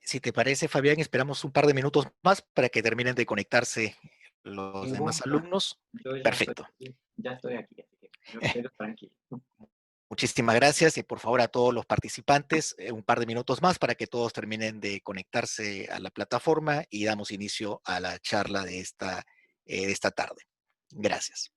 Si te parece, Fabián, esperamos un par de minutos más para que terminen de conectarse los demás Ningún problema. alumnos. Yo Perfecto. ya estoy aquí, así que yo me quedo tranquilo. Muchísimas gracias y por favor a todos los participantes, un par de minutos más para que todos terminen de conectarse a la plataforma y damos inicio a la charla de esta tarde. Gracias.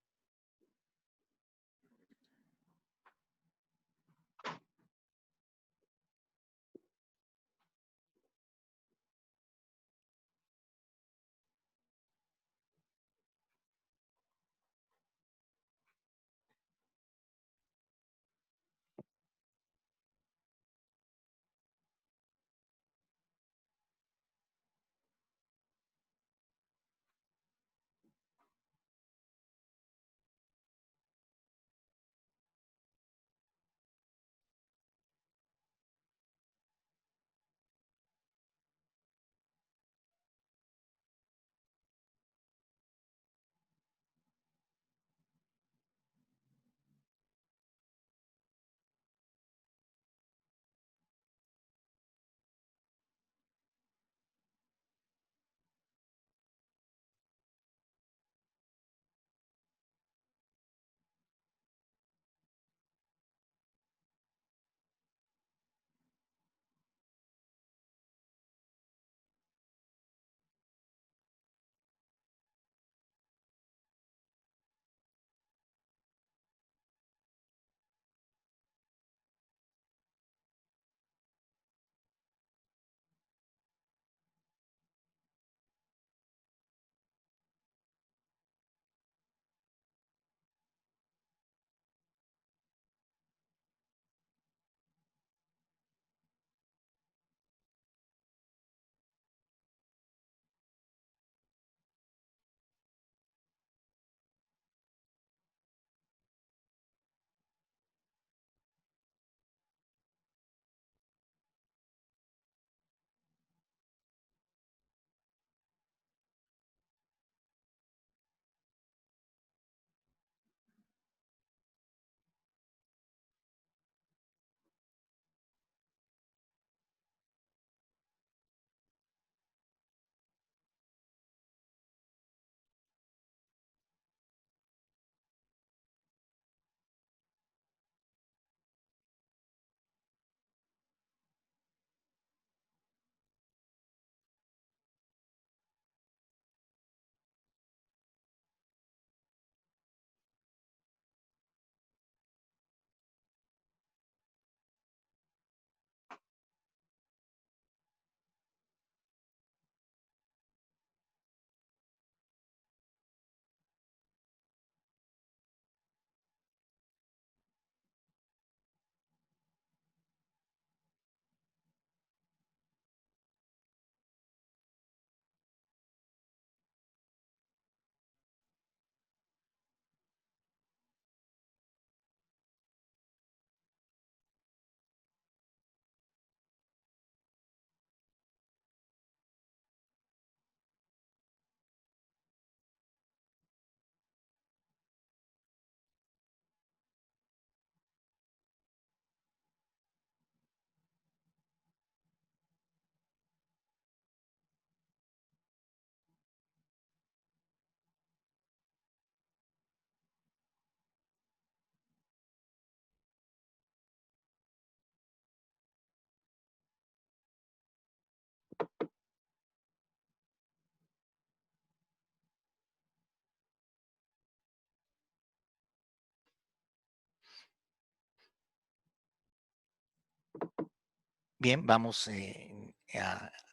Bien, vamos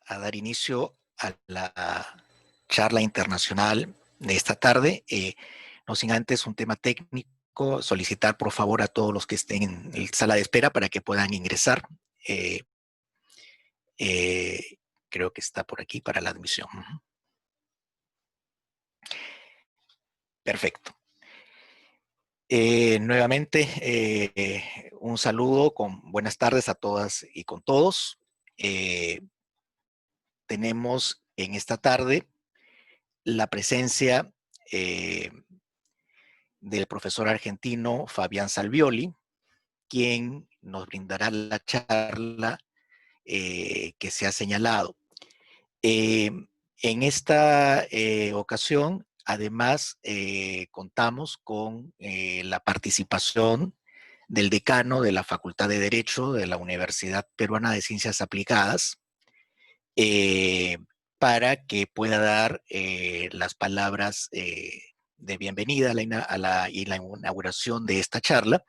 a dar inicio a la charla internacional de esta tarde. No sin antes un tema técnico, solicitar por favor a todos los que estén en la sala de espera para que puedan ingresar. Eh, eh, Creo que está por aquí para la admisión. Perfecto. Nuevamente, un saludo con buenas tardes a todas y con todos. Tenemos en esta tarde la presencia eh, del profesor argentino Fabián Salvioli, quien nos brindará la charla que se ha señalado. En esta ocasión, además, contamos con la participación del decano de la Facultad de Derecho de la Universidad Peruana de Ciencias Aplicadas, eh, para que pueda dar las palabras de bienvenida y la inauguración de esta charla,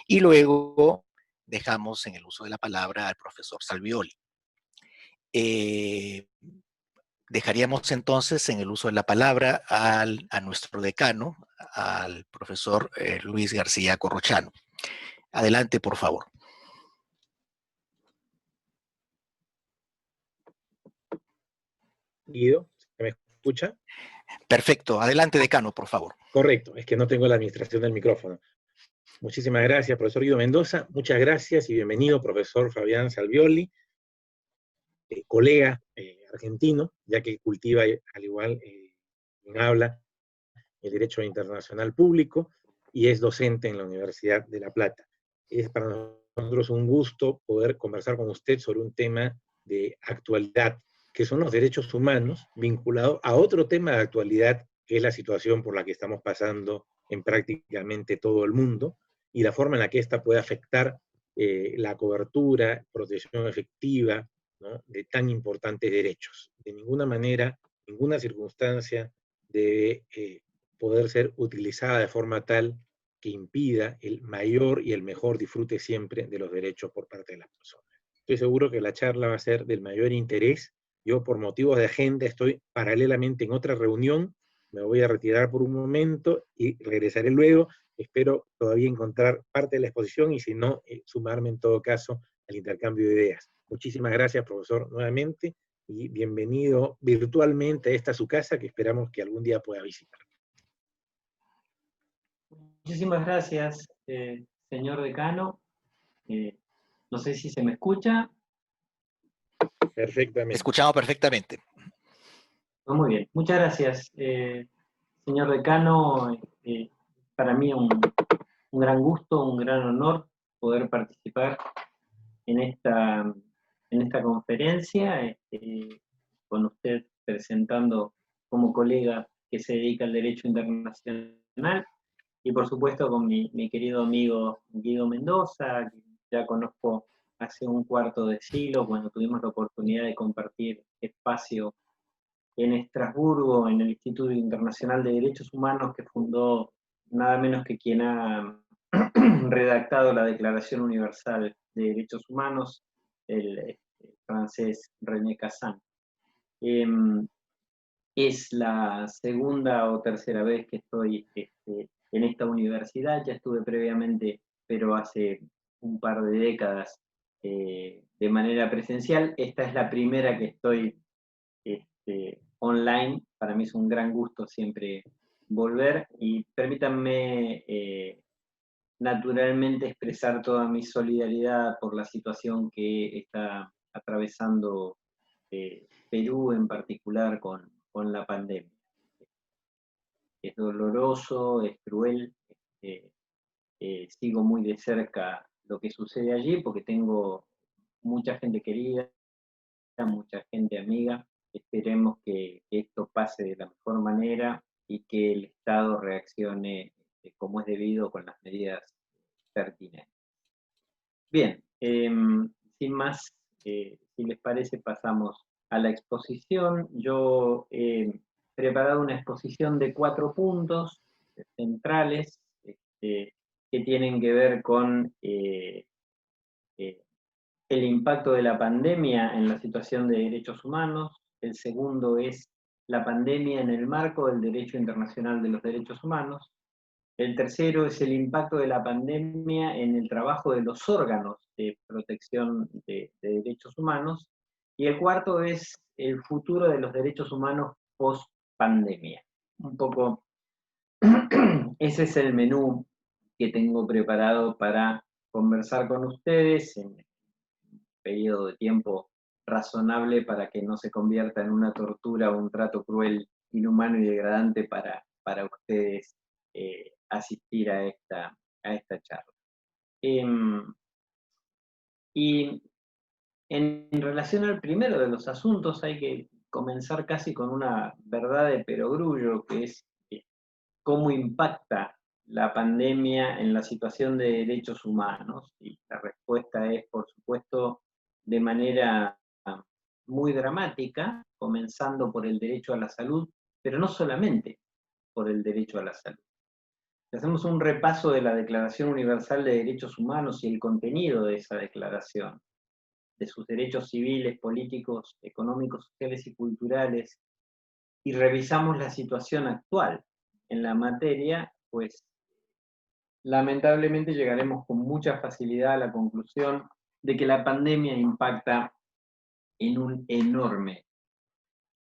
y luego dejamos en el uso de la palabra al profesor Salvioli. Dejaríamos entonces en el uso de la palabra a nuestro decano, al profesor Luis García Corrochano. Adelante, por favor. Guido, ¿se me escucha? Perfecto. Adelante, decano, por favor. Correcto, es que no tengo la administración del micrófono. Muchísimas gracias, profesor Guido Mendoza. Muchas gracias y bienvenido, profesor Fabián Salvioli, colega argentino, ya que cultiva, al igual, en habla, el Derecho Internacional Público y es docente en la Universidad de La Plata. Es para nosotros un gusto poder conversar con usted sobre un tema de actualidad, que son los derechos humanos, vinculado a otro tema de actualidad, que es la situación por la que estamos pasando en prácticamente todo el mundo, y la forma en la que esta puede afectar la cobertura, protección efectiva, ¿no?, de tan importantes derechos. De ninguna manera, ninguna circunstancia debe poder ser utilizada de forma tal que impida el mayor y el mejor disfrute siempre de los derechos por parte de las personas. Estoy seguro que la charla va a ser del mayor interés. Yo, por motivos de agenda, estoy paralelamente en otra reunión. Me voy a retirar por un momento y regresaré luego. Espero todavía encontrar parte de la exposición y, si no, sumarme en todo caso al intercambio de ideas. Muchísimas gracias, profesor, nuevamente, y bienvenido virtualmente a esta su casa, que esperamos que algún día pueda visitar. Muchísimas gracias, señor decano. No sé si se me escucha. Perfectamente. Escuchamos perfectamente. Pues muy bien, muchas gracias, señor decano. Para mí un gran gusto, un gran honor poder participar en esta conferencia, con usted presentando como colega que se dedica al derecho internacional, y por supuesto con mi querido amigo Guido Mendoza, que ya conozco hace un cuarto de siglo, cuando tuvimos la oportunidad de compartir espacio en Estrasburgo, en el Instituto Internacional de Derechos Humanos, que fundó nada menos que quien ha redactado la Declaración Universal de Derechos Humanos, el francés René Cassin. Es la segunda o tercera vez que estoy en esta universidad. Ya estuve previamente, pero hace un par de décadas, de manera presencial. Esta es la primera que estoy online. Para mí es un gran gusto siempre volver, y permítanme naturalmente expresar toda mi solidaridad por la situación que está atravesando Perú en particular con la pandemia. Es doloroso, es cruel. Sigo muy de cerca lo que sucede allí porque tengo mucha gente querida, mucha gente amiga. Esperemos que esto pase de la mejor manera y que el Estado reaccione como es debido, con las medidas pertinentes. Bien, sin más, si les parece, pasamos a la exposición. Yo he preparado una exposición de 4 puntos centrales, que tienen que ver con el impacto de la pandemia en la situación de derechos humanos. El segundo es la pandemia en el marco del derecho internacional de los derechos humanos. El tercero es el impacto de la pandemia en el trabajo de los órganos de protección de derechos humanos. Y el cuarto es el futuro de los derechos humanos post pandemia. Un poco ese es el menú que tengo preparado para conversar con ustedes en un periodo de tiempo razonable, para que no se convierta en una tortura o un trato cruel, inhumano y degradante para ustedes asistir a esta charla. Y En relación al primero de los asuntos, hay que comenzar casi con una verdad de perogrullo, que es cómo impacta la pandemia en la situación de derechos humanos. Y la respuesta es, por supuesto, de manera muy dramática, comenzando por el derecho a la salud, pero no solamente por el derecho a la salud. Si hacemos un repaso de la Declaración Universal de Derechos Humanos y el contenido de esa declaración, de sus derechos civiles, políticos, económicos, sociales y culturales, y revisamos la situación actual en la materia, pues lamentablemente llegaremos con mucha facilidad a la conclusión de que la pandemia impacta en un enorme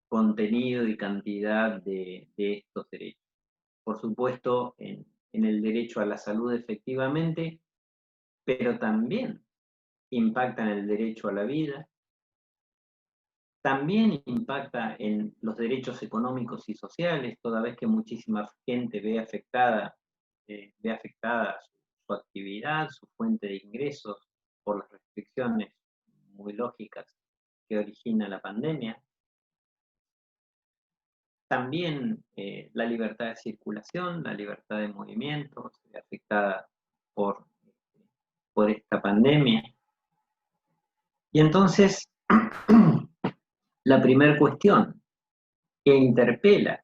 contenido y cantidad de estos derechos. Por supuesto, en el derecho a la salud efectivamente, pero también impacta en el derecho a la vida, también impacta en los derechos económicos y sociales, toda vez que muchísima gente ve afectada su actividad, su fuente de ingresos, por las restricciones muy lógicas que origina la pandemia. También la libertad de circulación, la libertad de movimiento, se ve afectada por esta pandemia. Y entonces, la primera cuestión que interpela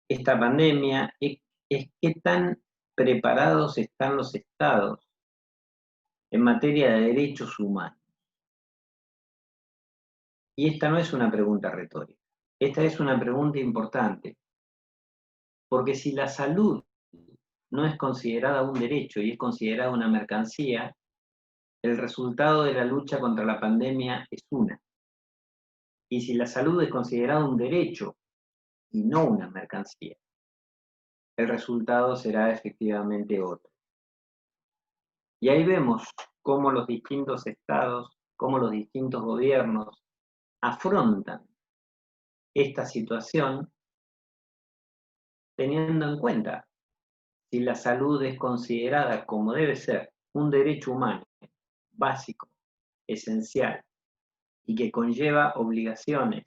esta pandemia es qué tan preparados están los estados en materia de derechos humanos. Y esta no es una pregunta retórica, esta es una pregunta importante, porque si la salud no es considerada un derecho y es considerada una mercancía, el resultado de la lucha contra la pandemia es una. Y si la salud es considerada un derecho y no una mercancía, el resultado será efectivamente otro. Y ahí vemos cómo los distintos estados, cómo los distintos gobiernos afrontan esta situación teniendo en cuenta si la salud es considerada como debe ser un derecho humano básico, esencial y que conlleva obligaciones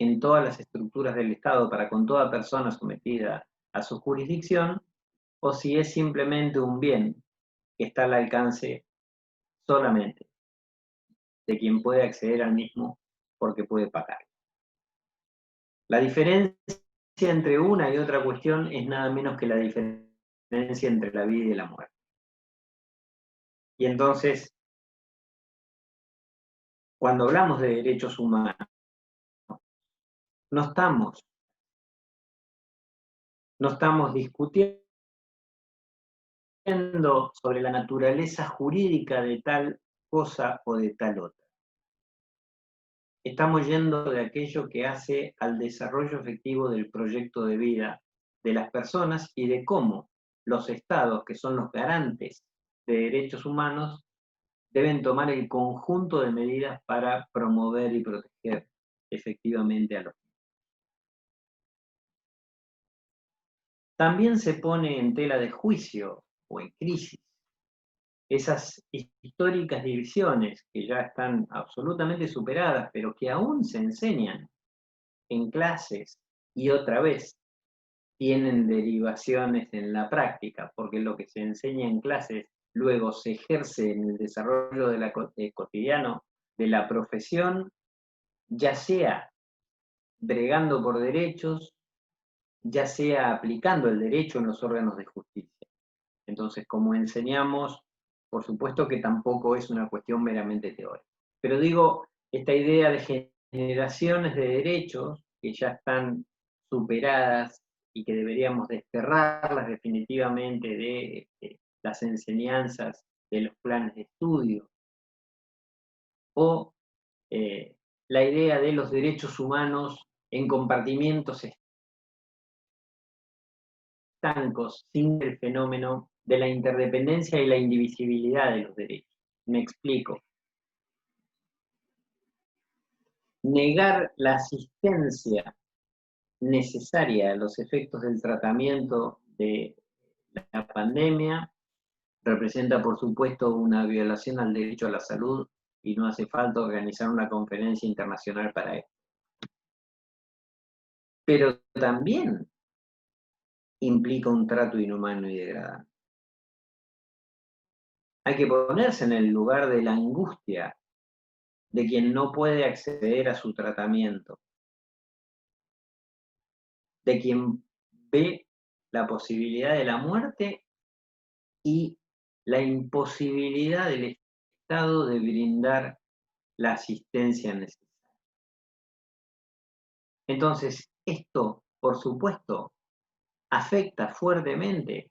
en todas las estructuras del Estado para con toda persona sometida a su jurisdicción, o si es simplemente un bien que está al alcance solamente de quien puede acceder al mismo porque puede pagar. La diferencia entre una y otra cuestión es nada menos que la diferencia entre la vida y la muerte. Y entonces, cuando hablamos de derechos humanos, no estamos discutiendo sobre la naturaleza jurídica de tal cosa o de tal otra. Estamos yendo de aquello que hace al desarrollo efectivo del proyecto de vida de las personas y de cómo los estados, que son los garantes de derechos humanos, deben tomar el conjunto de medidas para promover y proteger efectivamente a los niños. También se pone en tela de juicio o en crisis esas históricas divisiones que ya están absolutamente superadas, pero que aún se enseñan en clases y otra vez tienen derivaciones en la práctica, porque lo que se enseña en clases luego se ejerce en el desarrollo cotidiano de la profesión, ya sea bregando por derechos, ya sea aplicando el derecho en los órganos de justicia. Entonces, como enseñamos, por supuesto que tampoco es una cuestión meramente teórica. Pero digo, esta idea de generaciones de derechos que ya están superadas y que deberíamos desterrarlas definitivamente de las enseñanzas de los planes de estudio, o la idea de los derechos humanos en compartimientos estancos sin el fenómeno de la interdependencia y la indivisibilidad de los derechos. Me explico. Negar la asistencia necesaria a los efectos del tratamiento de la pandemia representa, por supuesto, una violación al derecho a la salud y no hace falta organizar una conferencia internacional para esto. Pero también implica un trato inhumano y degradante. Hay que ponerse en el lugar de la angustia de quien no puede acceder a su tratamiento, de quien ve la posibilidad de la muerte y la imposibilidad del Estado de brindar la asistencia necesaria. Entonces, esto, por supuesto, afecta fuertemente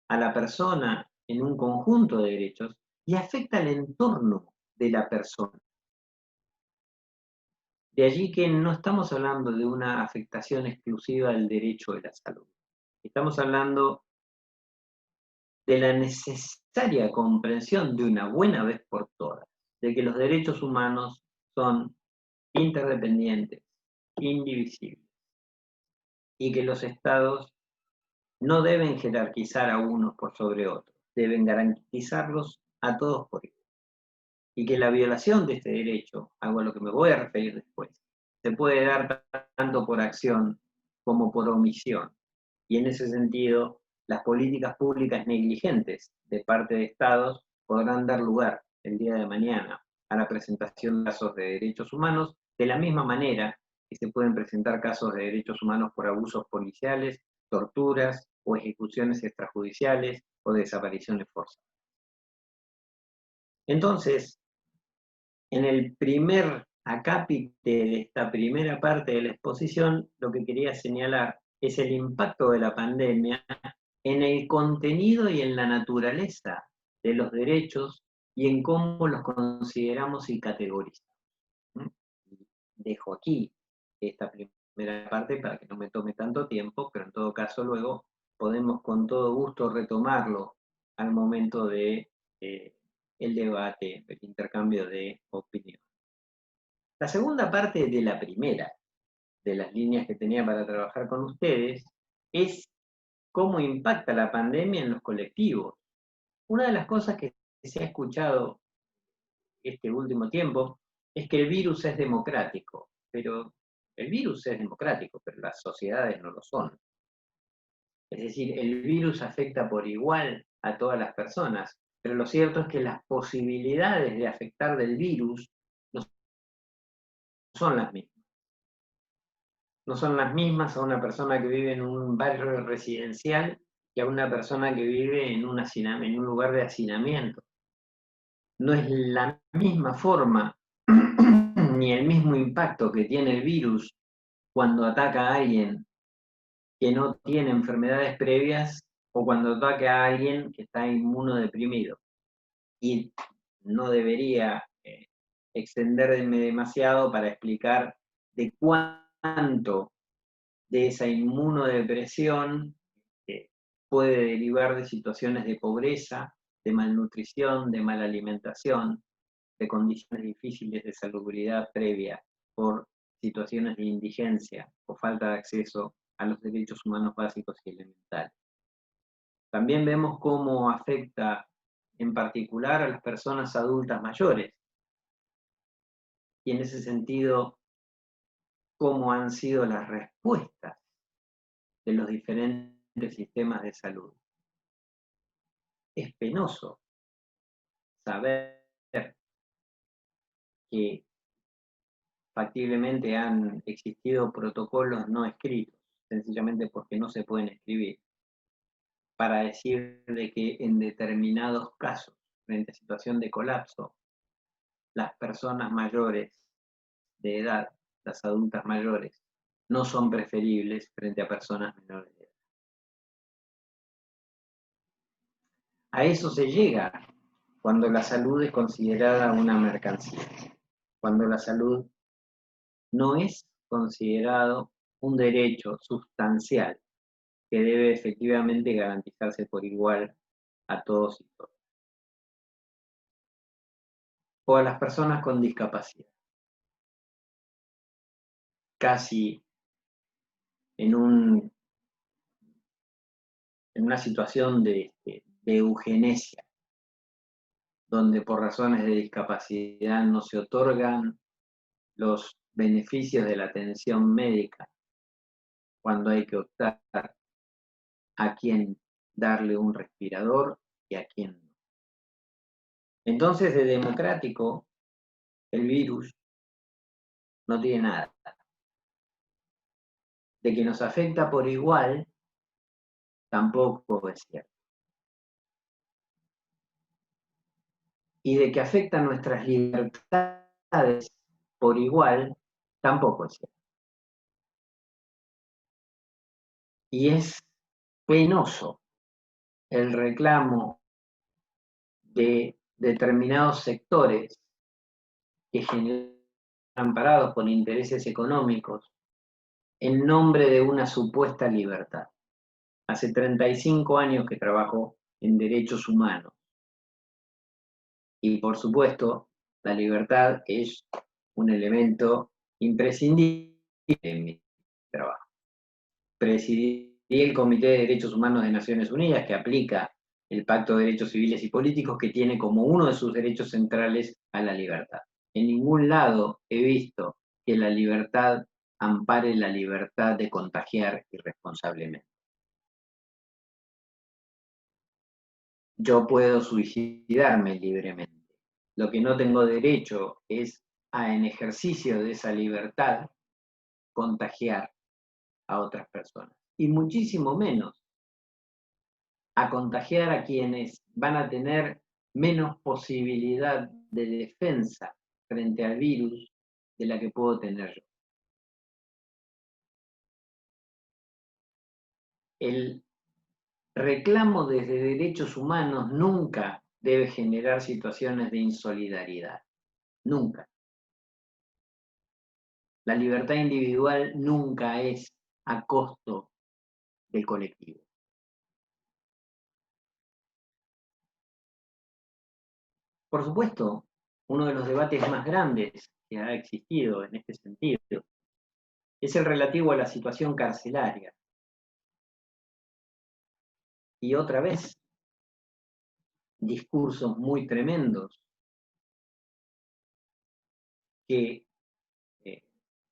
a la persona en un conjunto de derechos y afecta al entorno de la persona. De allí que no estamos hablando de una afectación exclusiva del derecho de la salud. Estamos hablando de la necesaria comprensión de una buena vez por todas, de que los derechos humanos son interdependientes, indivisibles, y que los estados no deben jerarquizar a unos por sobre otros, deben garantizarlos a todos por igual. Y que la violación de este derecho, algo a lo que me voy a referir después, se puede dar tanto por acción como por omisión. Y en ese sentido, las políticas públicas negligentes de parte de estados podrán dar lugar el día de mañana a la presentación de casos de derechos humanos, de la misma manera que se pueden presentar casos de derechos humanos por abusos policiales, torturas o ejecuciones extrajudiciales o desapariciones forzadas. Entonces, en el primer acápite de esta primera parte de la exposición, lo que quería señalar es el impacto de la pandemia en el contenido y en la naturaleza de los derechos y en cómo los consideramos y categorizamos. Dejo aquí esta primera parte para que no me tome tanto tiempo, pero en todo caso luego podemos con todo gusto retomarlo al momento de el debate, el intercambio de opinión. La segunda parte de la primera de las líneas que tenía para trabajar con ustedes es cómo impacta la pandemia en los colectivos. Una de las cosas que se ha escuchado este último tiempo es que el virus es democrático, pero el virus es democrático, pero las sociedades no lo son. Es decir, el virus afecta por igual a todas las personas, pero lo cierto es que las posibilidades de afectar del virus no son las mismas. No son las mismas a una persona que vive en un barrio residencial que a una persona que vive en un lugar de hacinamiento. No es la misma forma ni el mismo impacto que tiene el virus cuando ataca a alguien que no tiene enfermedades previas o cuando ataca a alguien que está inmunodeprimido. Y no debería extenderme demasiado para explicar de cuánto de esa inmunodepresión puede derivar de situaciones de pobreza, de malnutrición, de mala alimentación, de condiciones difíciles de salubridad previa por situaciones de indigencia o falta de acceso a los derechos humanos básicos y elementales. También vemos cómo afecta en particular a las personas adultas mayores y en ese sentido cómo han sido las respuestas de los diferentes sistemas de salud. Es penoso saber que factiblemente han existido protocolos no escritos, sencillamente porque no se pueden escribir, para decir de que en determinados casos, frente a situación de colapso, las personas mayores de edad, las adultas mayores, no son preferibles frente a personas menores de edad. A eso se llega cuando la salud es considerada una mercancía, cuando la salud no es considerado un derecho sustancial que debe efectivamente garantizarse por igual a todos y todas. O a las personas con discapacidad. Casi en una situación de eugenesia, donde por razones de discapacidad no se otorgan los beneficios de la atención médica, cuando hay que optar a quién darle un respirador y a quién no. Entonces, de democrático, el virus no tiene nada. De que nos afecta por igual, tampoco es cierto. Y de que afecta nuestras libertades por igual, tampoco es cierto. Y es penoso el reclamo de determinados sectores que generan amparados por intereses económicos en nombre de una supuesta libertad. Hace 35 años que trabajo en derechos humanos. Y por supuesto, la libertad es un elemento imprescindible en mi trabajo. Presidí el Comité de Derechos Humanos de Naciones Unidas, que aplica el Pacto de Derechos Civiles y Políticos, que tiene como uno de sus derechos centrales a la libertad. En ningún lado he visto que la libertad ampare la libertad de contagiar irresponsablemente. Yo puedo suicidarme libremente. Lo que no tengo derecho es a, en ejercicio de esa libertad, contagiar a otras personas. Y muchísimo menos a contagiar a quienes van a tener menos posibilidad de defensa frente al virus de la que puedo tener yo. El reclamo desde derechos humanos nunca debe generar situaciones de insolidaridad. Nunca. La libertad individual nunca es a costo del colectivo. Por supuesto, uno de los debates más grandes que ha existido en este sentido es el relativo a la situación carcelaria. Y otra vez, discursos muy tremendos que,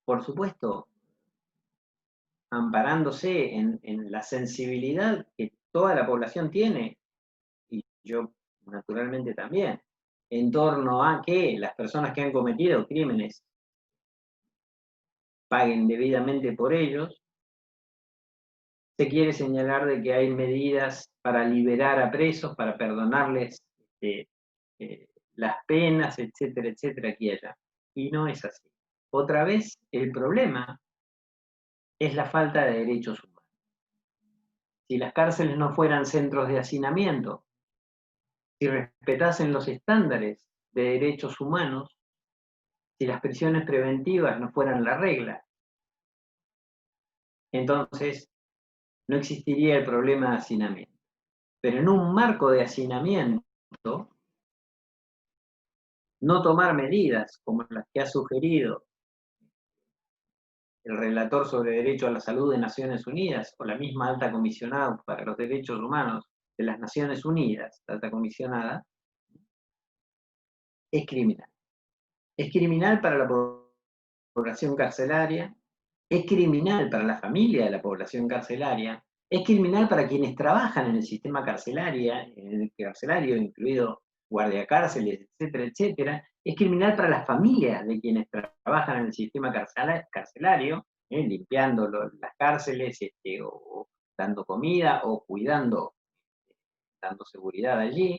por supuesto, amparándose en la sensibilidad que toda la población tiene, y yo naturalmente también, en torno a que las personas que han cometido crímenes paguen debidamente por ellos, se quiere señalar de que hay medidas para liberar a presos, para perdonarles las penas, etcétera, etcétera, aquí y allá. Y no es así. Otra vez, el problema es la falta de derechos humanos. Si las cárceles no fueran centros de hacinamiento, si respetasen los estándares de derechos humanos, si las prisiones preventivas no fueran la regla, entonces no existiría el problema de hacinamiento. Pero en un marco de hacinamiento, no tomar medidas como las que ha sugerido el relator sobre derecho a la salud de Naciones Unidas o la misma alta comisionada para los derechos humanos de las Naciones Unidas, la alta comisionada, es criminal. Es criminal para la población carcelaria, es criminal para la familia de la población carcelaria, es criminal para quienes trabajan en el sistema carcelario, incluido guardia cárceles, etcétera, etcétera. Es criminal para las familias de quienes trabajan en el sistema carcelario, limpiando las cárceles, o dando comida, o cuidando, dando seguridad allí.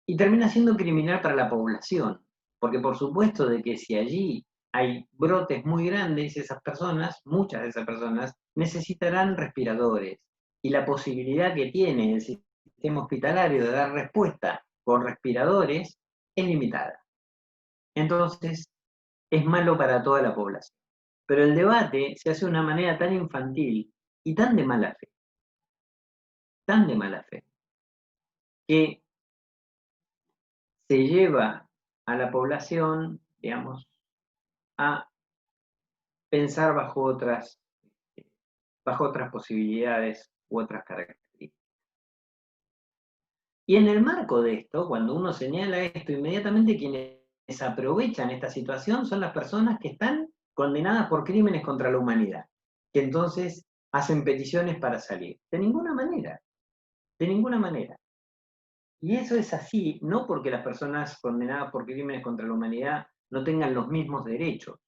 Y termina siendo criminal para la población, porque por supuesto de que si allí hay brotes muy grandes, esas personas, muchas de esas personas, necesitarán respiradores. Y la posibilidad que tiene el sistema hospitalario de dar respuesta con respiradores es limitada. Entonces, es malo para toda la población. Pero el debate se hace de una manera tan infantil y tan de mala fe, que se lleva a la población, digamos, a pensar bajo otras posibilidades u otras características. Y en el marco de esto, cuando uno señala esto, inmediatamente quienes aprovechan esta situación son las personas que están condenadas por crímenes contra la humanidad, que entonces hacen peticiones para salir. De ninguna manera, de ninguna manera. Y eso es así, no porque las personas condenadas por crímenes contra la humanidad no tengan los mismos derechos,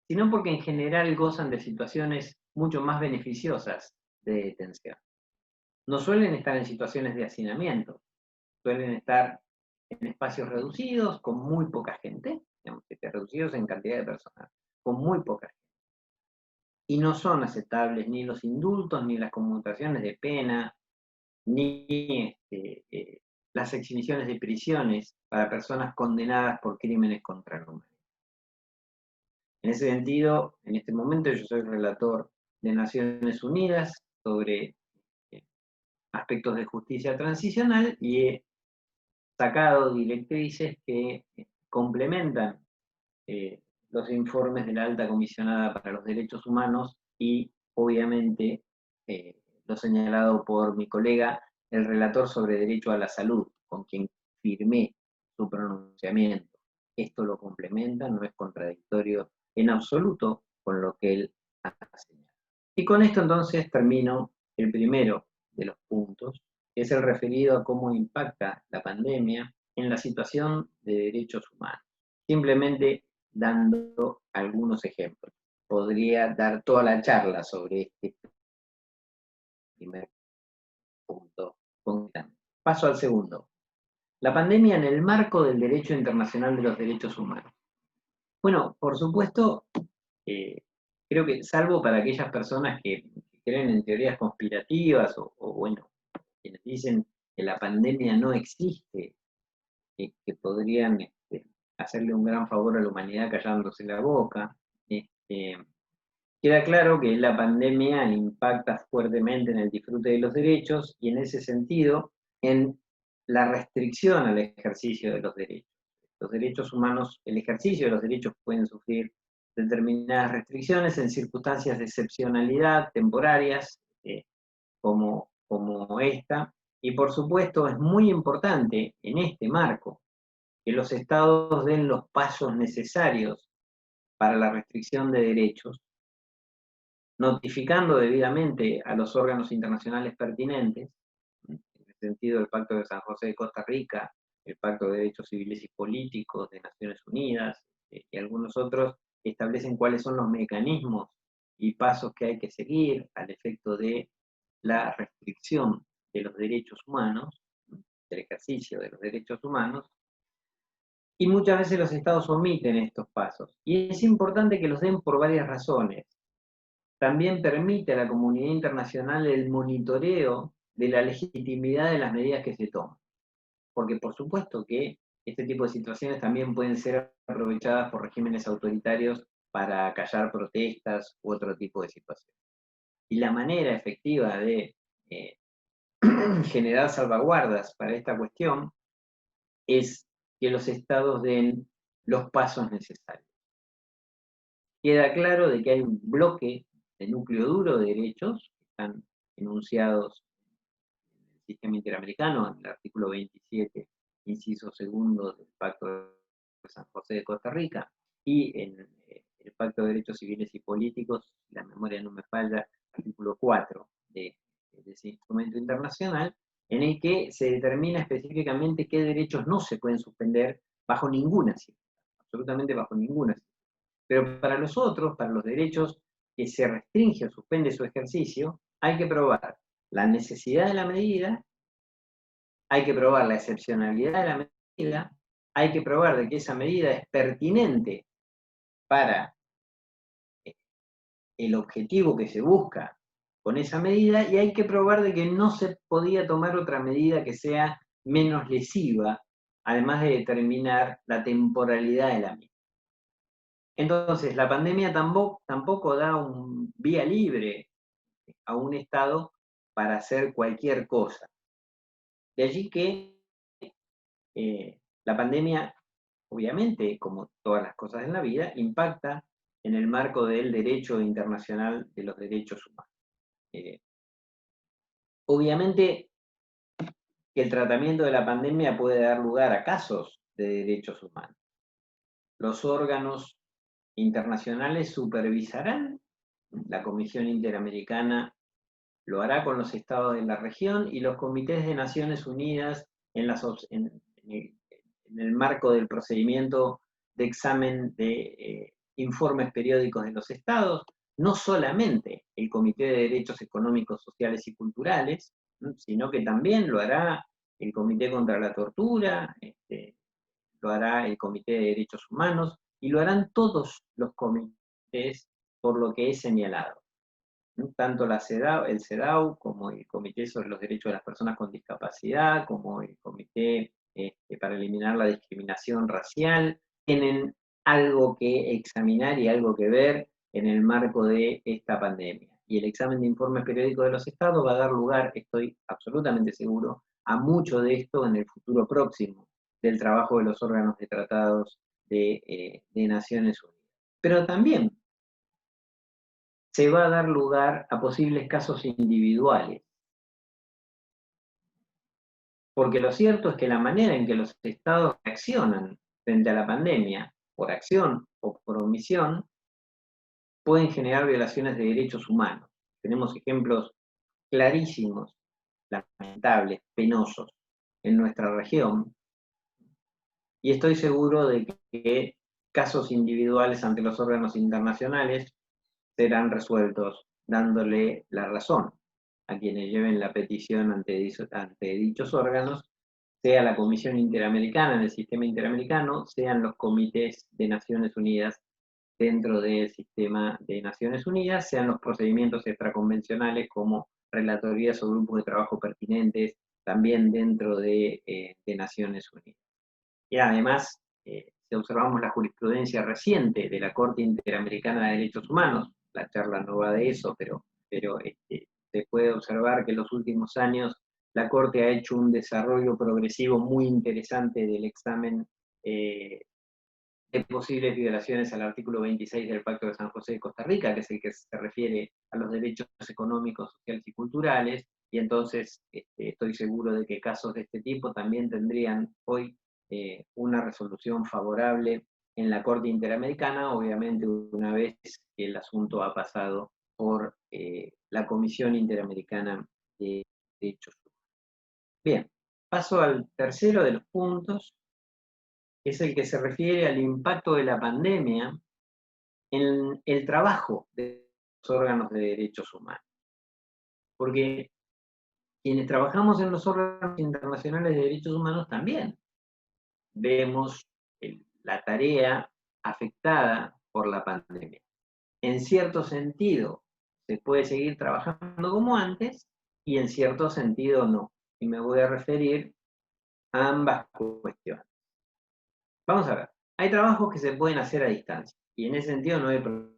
sino porque en general gozan de situaciones mucho más beneficiosas de detención. No suelen estar en situaciones de hacinamiento, suelen estar en espacios reducidos, con muy poca gente, digamos, reducidos en cantidad de personas, con muy poca gente. Y no son aceptables ni los indultos, ni las conmutaciones de pena, ni las exhibiciones de prisiones para personas condenadas por crímenes contra la humanidad. En ese sentido, en este momento yo soy relator de Naciones Unidas sobre aspectos de justicia transicional y he sacado directrices que complementan los informes de la Alta Comisionada para los Derechos Humanos y, obviamente, lo señalado por mi colega, el relator sobre derecho a la salud, con quien firmé su pronunciamiento. Esto lo complementa, no es contradictorio en absoluto con lo que él ha señalado. Y con esto entonces termino el primero de los puntos, que es el referido a cómo impacta la pandemia en la situación de derechos humanos. Simplemente dando algunos ejemplos. Podría dar toda la charla sobre este primer punto. Paso al segundo. La pandemia en el marco del derecho internacional de los derechos humanos. Bueno, por supuesto, creo que salvo para aquellas personas que creen en teorías conspirativas o bueno, quienes dicen que la pandemia no existe, que podrían hacerle un gran favor a la humanidad callándose la boca. Queda claro que la pandemia impacta fuertemente en el disfrute de los derechos y en ese sentido en la restricción al ejercicio de los derechos. Los derechos humanos, el ejercicio de los derechos pueden sufrir determinadas restricciones en circunstancias de excepcionalidad temporarias, como esta, y por supuesto es muy importante en este marco que los estados den los pasos necesarios para la restricción de derechos, notificando debidamente a los órganos internacionales pertinentes, en el sentido del Pacto de San José de Costa Rica, el Pacto de Derechos Civiles y Políticos de Naciones Unidas, y algunos otros que establecen cuáles son los mecanismos y pasos que hay que seguir al efecto de la restricción de los derechos humanos, del ejercicio de los derechos humanos, y muchas veces los estados omiten estos pasos. Y es importante que los den por varias razones. También permite a la comunidad internacional el monitoreo de la legitimidad de las medidas que se toman. Porque por supuesto que este tipo de situaciones también pueden ser aprovechadas por regímenes autoritarios para callar protestas u otro tipo de situaciones. Y la manera efectiva de generar salvaguardas para esta cuestión es que los estados den los pasos necesarios. Queda claro de que hay un bloque de núcleo duro de derechos que están enunciados en el sistema interamericano, en el artículo 27, inciso segundo del Pacto de San José de Costa Rica, y en el Pacto de Derechos Civiles y Políticos, si la memoria no me falla, artículo 4 de ese instrumento internacional, en el que se determina específicamente qué derechos no se pueden suspender bajo ninguna circunstancia, absolutamente bajo ninguna circunstancia. Pero para los otros, para los derechos que se restringe o suspende su ejercicio, hay que probar la necesidad de la medida, hay que probar la excepcionalidad de la medida, hay que probar de que esa medida es pertinente para el objetivo que se busca con esa medida y hay que probar de que no se podía tomar otra medida que sea menos lesiva, además de determinar la temporalidad de la misma. Entonces, la pandemia tampoco da un vía libre a un Estado para hacer cualquier cosa. De allí que la pandemia, obviamente, como todas las cosas en la vida, impacta en el marco del derecho internacional de los derechos humanos. Obviamente, que el tratamiento de la pandemia puede dar lugar a casos de derechos humanos. Los órganos internacionales supervisarán, la Comisión Interamericana lo hará con los estados de la región y los comités de Naciones Unidas en el marco del procedimiento de examen de informes periódicos de los estados, no solamente el Comité de Derechos Económicos, Sociales y Culturales, sino que también lo hará el Comité contra la Tortura, lo hará el Comité de Derechos Humanos y lo harán todos los comités por lo que he señalado. Tanto el CEDAW como el Comité sobre los Derechos de las Personas con Discapacidad, como el Comité para eliminar la discriminación racial, tienen algo que examinar y algo que ver en el marco de esta pandemia. Y el examen de informes periódicos de los estados va a dar lugar, estoy absolutamente seguro, a mucho de esto en el futuro próximo del trabajo de los órganos de tratados de Naciones Unidas. Pero también se va a dar lugar a posibles casos individuales. Porque lo cierto es que la manera en que los estados reaccionan frente a la pandemia, por acción o por omisión, pueden generar violaciones de derechos humanos. Tenemos ejemplos clarísimos, lamentables, penosos, en nuestra región, y estoy seguro de que casos individuales ante los órganos internacionales serán resueltos dándole la razón a quienes lleven la petición ante dichos órganos, sea la Comisión Interamericana en el sistema interamericano, sean los comités de Naciones Unidas dentro del sistema de Naciones Unidas, sean los procedimientos extraconvencionales como relatorías o grupos de trabajo pertinentes también dentro de Naciones Unidas. Y además, si observamos la jurisprudencia reciente de la Corte Interamericana de Derechos Humanos, la charla no va de eso, pero se puede observar que en los últimos años la Corte ha hecho un desarrollo progresivo muy interesante del examen de posibles violaciones al artículo 26 del Pacto de San José de Costa Rica, que es el que se refiere a los derechos económicos, sociales y culturales, y entonces estoy seguro de que casos de este tipo también tendrían hoy una resolución favorable en la Corte Interamericana, obviamente una vez que el asunto ha pasado por la Comisión Interamericana de Derechos Humanos. Bien, paso al tercero de los puntos, que es el que se refiere al impacto de la pandemia en el trabajo de los órganos de derechos humanos. Porque quienes trabajamos en los órganos internacionales de derechos humanos también vemos la tarea afectada por la pandemia. En cierto sentido, se puede seguir trabajando como antes y en cierto sentido no. Y me voy a referir a ambas cuestiones. Vamos a ver, hay trabajos que se pueden hacer a distancia y en ese sentido no hay problema.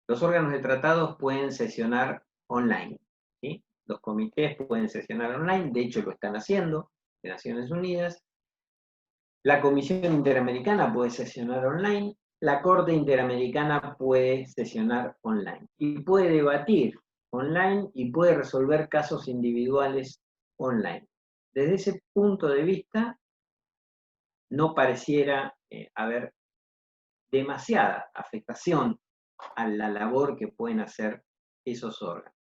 Los órganos de tratados pueden sesionar online, ¿sí? Los comités pueden sesionar online, de hecho lo están haciendo, de Naciones Unidas. La Comisión Interamericana puede sesionar online, la Corte Interamericana puede sesionar online y puede debatir online y puede resolver casos individuales online. Desde ese punto de vista, no pareciera haber demasiada afectación a la labor que pueden hacer esos órganos.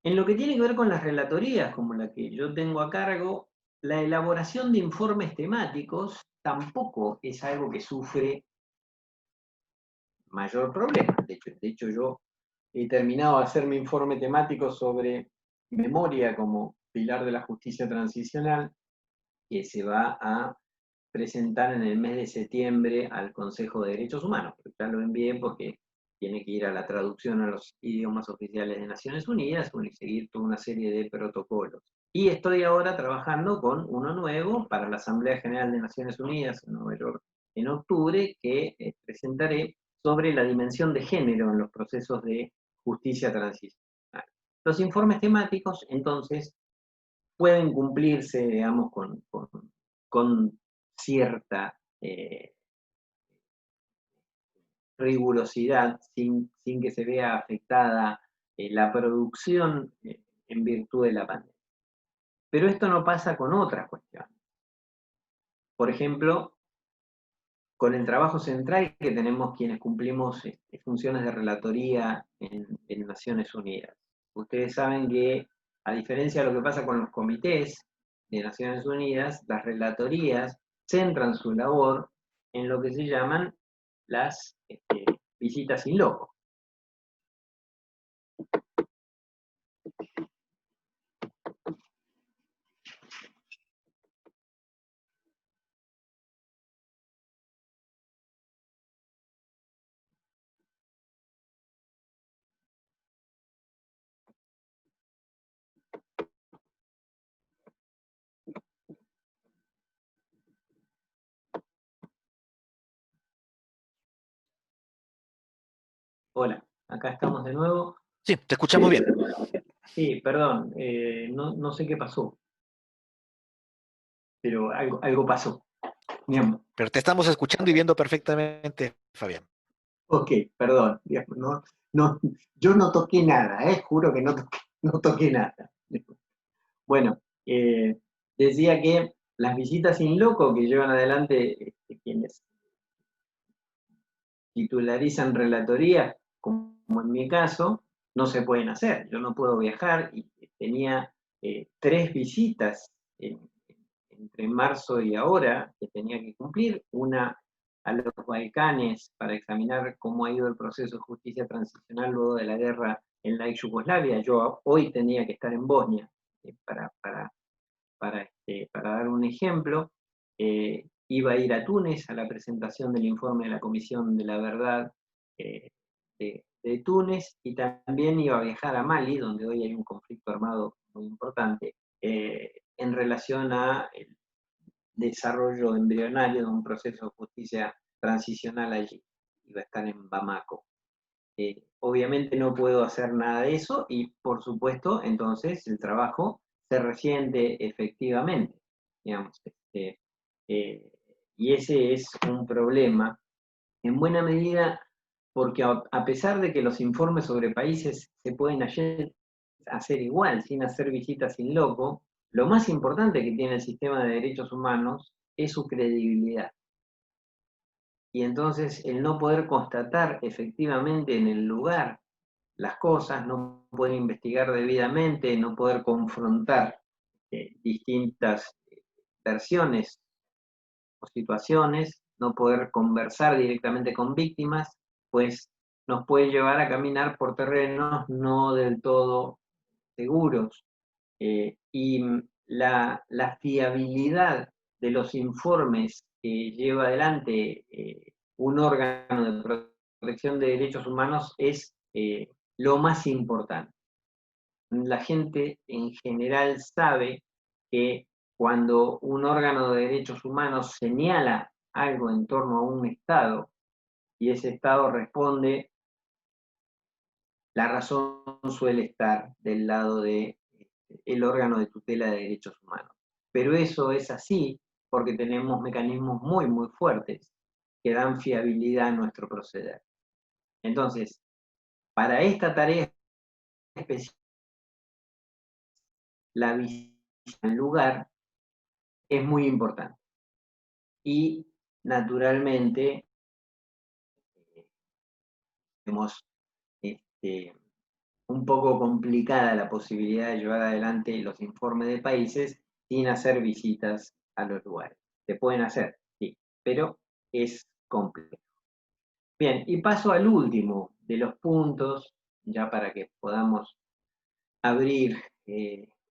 En lo que tiene que ver con las relatorías, como la que yo tengo a cargo, la elaboración de informes temáticos tampoco es algo que sufre mayor problema. De hecho, yo he terminado de hacer mi informe temático sobre memoria como pilar de la justicia transicional, que se va a presentar en el mes de septiembre al Consejo de Derechos Humanos. Ya lo envié porque tiene que ir a la traducción a los idiomas oficiales de Naciones Unidas y seguir toda una serie de protocolos. Y estoy ahora trabajando con uno nuevo para la Asamblea General de Naciones Unidas en Nueva York en octubre, que presentaré sobre la dimensión de género en los procesos de justicia transicional. Los informes temáticos, entonces, pueden cumplirse, digamos, con cierta rigurosidad, sin que se vea afectada la producción en virtud de la pandemia. Pero esto no pasa con otras cuestiones. Por ejemplo, con el trabajo central que tenemos quienes cumplimos funciones de relatoría en Naciones Unidas. Ustedes saben que, a diferencia de lo que pasa con los comités de Naciones Unidas, las relatorías centran su labor en lo que se llaman las visitas in loco. Hola, acá estamos de nuevo. Sí, te escuchamos bien. Sí, perdón, no sé qué pasó, pero algo pasó. Bien. Pero te estamos escuchando y viendo perfectamente, Fabián. Ok, perdón, digamos, yo no toqué nada, juro que no toqué nada. Bueno, decía que las visitas in loco que llevan adelante quienes titularizan relatorías, como en mi caso, no se pueden hacer. Yo no puedo viajar y tenía 3 visitas entre marzo y ahora que tenía que cumplir. Una a los Balcanes para examinar cómo ha ido el proceso de justicia transicional luego de la guerra en la ex Yugoslavia. Yo hoy tenía que estar en Bosnia para dar un ejemplo. Iba a ir a Túnez a la presentación del informe de la Comisión de la Verdad de Túnez, y también iba a viajar a Mali, donde hoy hay un conflicto armado muy importante, en relación a el desarrollo embrionario de un proceso de justicia transicional allí. Iba a estar en Bamako. Obviamente no puedo hacer nada de eso y, por supuesto, entonces el trabajo se resiente efectivamente, digamos. Y ese es un problema, en buena medida, porque a pesar de que los informes sobre países se pueden hacer igual, sin hacer visitas in loco, lo más importante que tiene el sistema de derechos humanos es su credibilidad. Y entonces el no poder constatar efectivamente en el lugar las cosas, no poder investigar debidamente, no poder confrontar distintas versiones o situaciones, no poder conversar directamente con víctimas, pues nos puede llevar a caminar por terrenos no del todo seguros. Y la fiabilidad de los informes que lleva adelante un órgano de protección de derechos humanos es lo más importante. La gente en general sabe que cuando un órgano de derechos humanos señala algo en torno a un Estado y ese Estado responde, la razón suele estar del lado del órgano de tutela de derechos humanos. Pero eso es así porque tenemos mecanismos muy, muy fuertes que dan fiabilidad a nuestro proceder. Entonces, para esta tarea específica, la visita al lugar es muy importante. Y, naturalmente, tenemos un poco complicada la posibilidad de llevar adelante los informes de países sin hacer visitas a los lugares. Se pueden hacer, sí, pero es complejo. Bien, y paso al último de los puntos, ya para que podamos abrir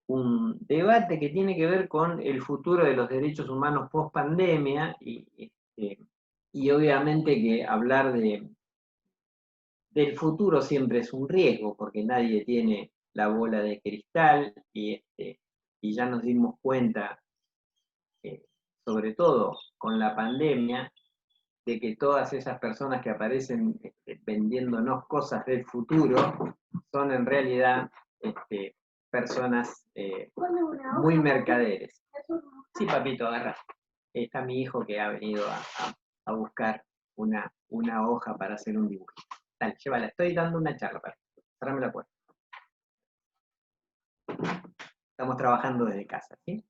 un debate que tiene que ver con el futuro de los derechos humanos post pandemia y obviamente que hablar del futuro siempre es un riesgo porque nadie tiene la bola de cristal y ya nos dimos cuenta, sobre todo con la pandemia, de que todas esas personas que aparecen vendiéndonos cosas del futuro son en realidad personas muy mercaderes. Sí, papito, agarra. Está mi hijo que ha venido a buscar una hoja para hacer un dibujo. Dale, llévala, estoy dando una charla. Cerrame la puerta. Estamos trabajando desde casa, ¿sí?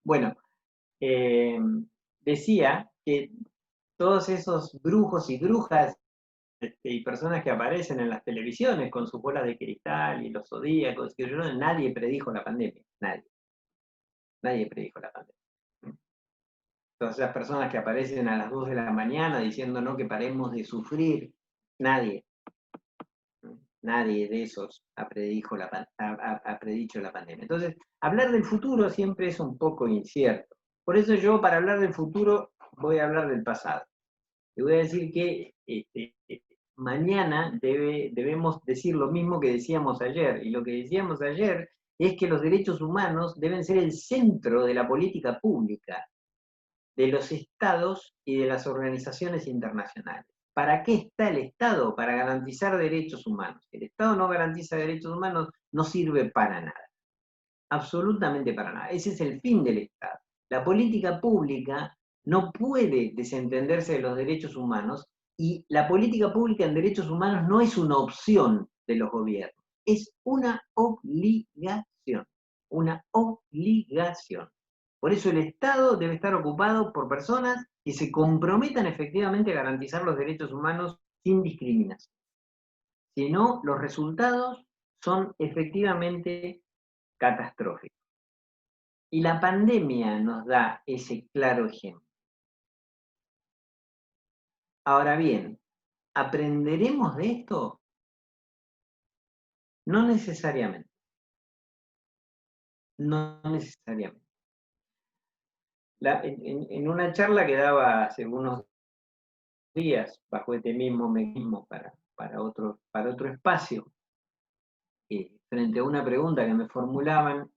Bueno, decía que todos esos brujos y brujas y personas que aparecen en las televisiones con sus bolas de cristal y los zodíacos, nadie predijo la pandemia, nadie predijo la pandemia. Todas esas personas que aparecen a las 2 de la mañana diciendo no, que paremos de sufrir, nadie de esos ha predicho la pandemia. Entonces, hablar del futuro siempre es un poco incierto. Por eso yo, para hablar del futuro, voy a hablar del pasado. Le voy a decir que mañana debemos decir lo mismo que decíamos ayer. Y lo que decíamos ayer es que los derechos humanos deben ser el centro de la política pública, de los estados y de las organizaciones internacionales. ¿Para qué está el Estado? Para garantizar derechos humanos. El Estado no garantiza derechos humanos, no sirve para nada. Absolutamente para nada. Ese es el fin del Estado. La política pública no puede desentenderse de los derechos humanos, y la política pública en derechos humanos no es una opción de los gobiernos, es una obligación. Una obligación. Por eso el Estado debe estar ocupado por personas que se comprometan efectivamente a garantizar los derechos humanos sin discriminación. Si no, los resultados son efectivamente catastróficos. Y la pandemia nos da ese claro ejemplo. Ahora bien, ¿aprenderemos de esto? No necesariamente. No necesariamente. En una charla que daba hace unos días, bajo este mismo mecanismo para otro espacio, frente a una pregunta que me formulaban,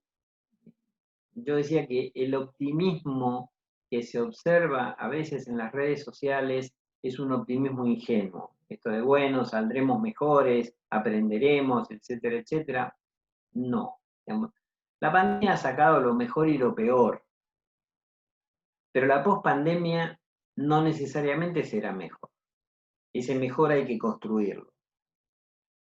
yo decía que el optimismo que se observa a veces en las redes sociales es un optimismo ingenuo. Esto de, bueno, saldremos mejores, aprenderemos, etcétera, etcétera. No. La pandemia ha sacado lo mejor y lo peor, pero la pospandemia no necesariamente será mejor. Ese mejor hay que construirlo.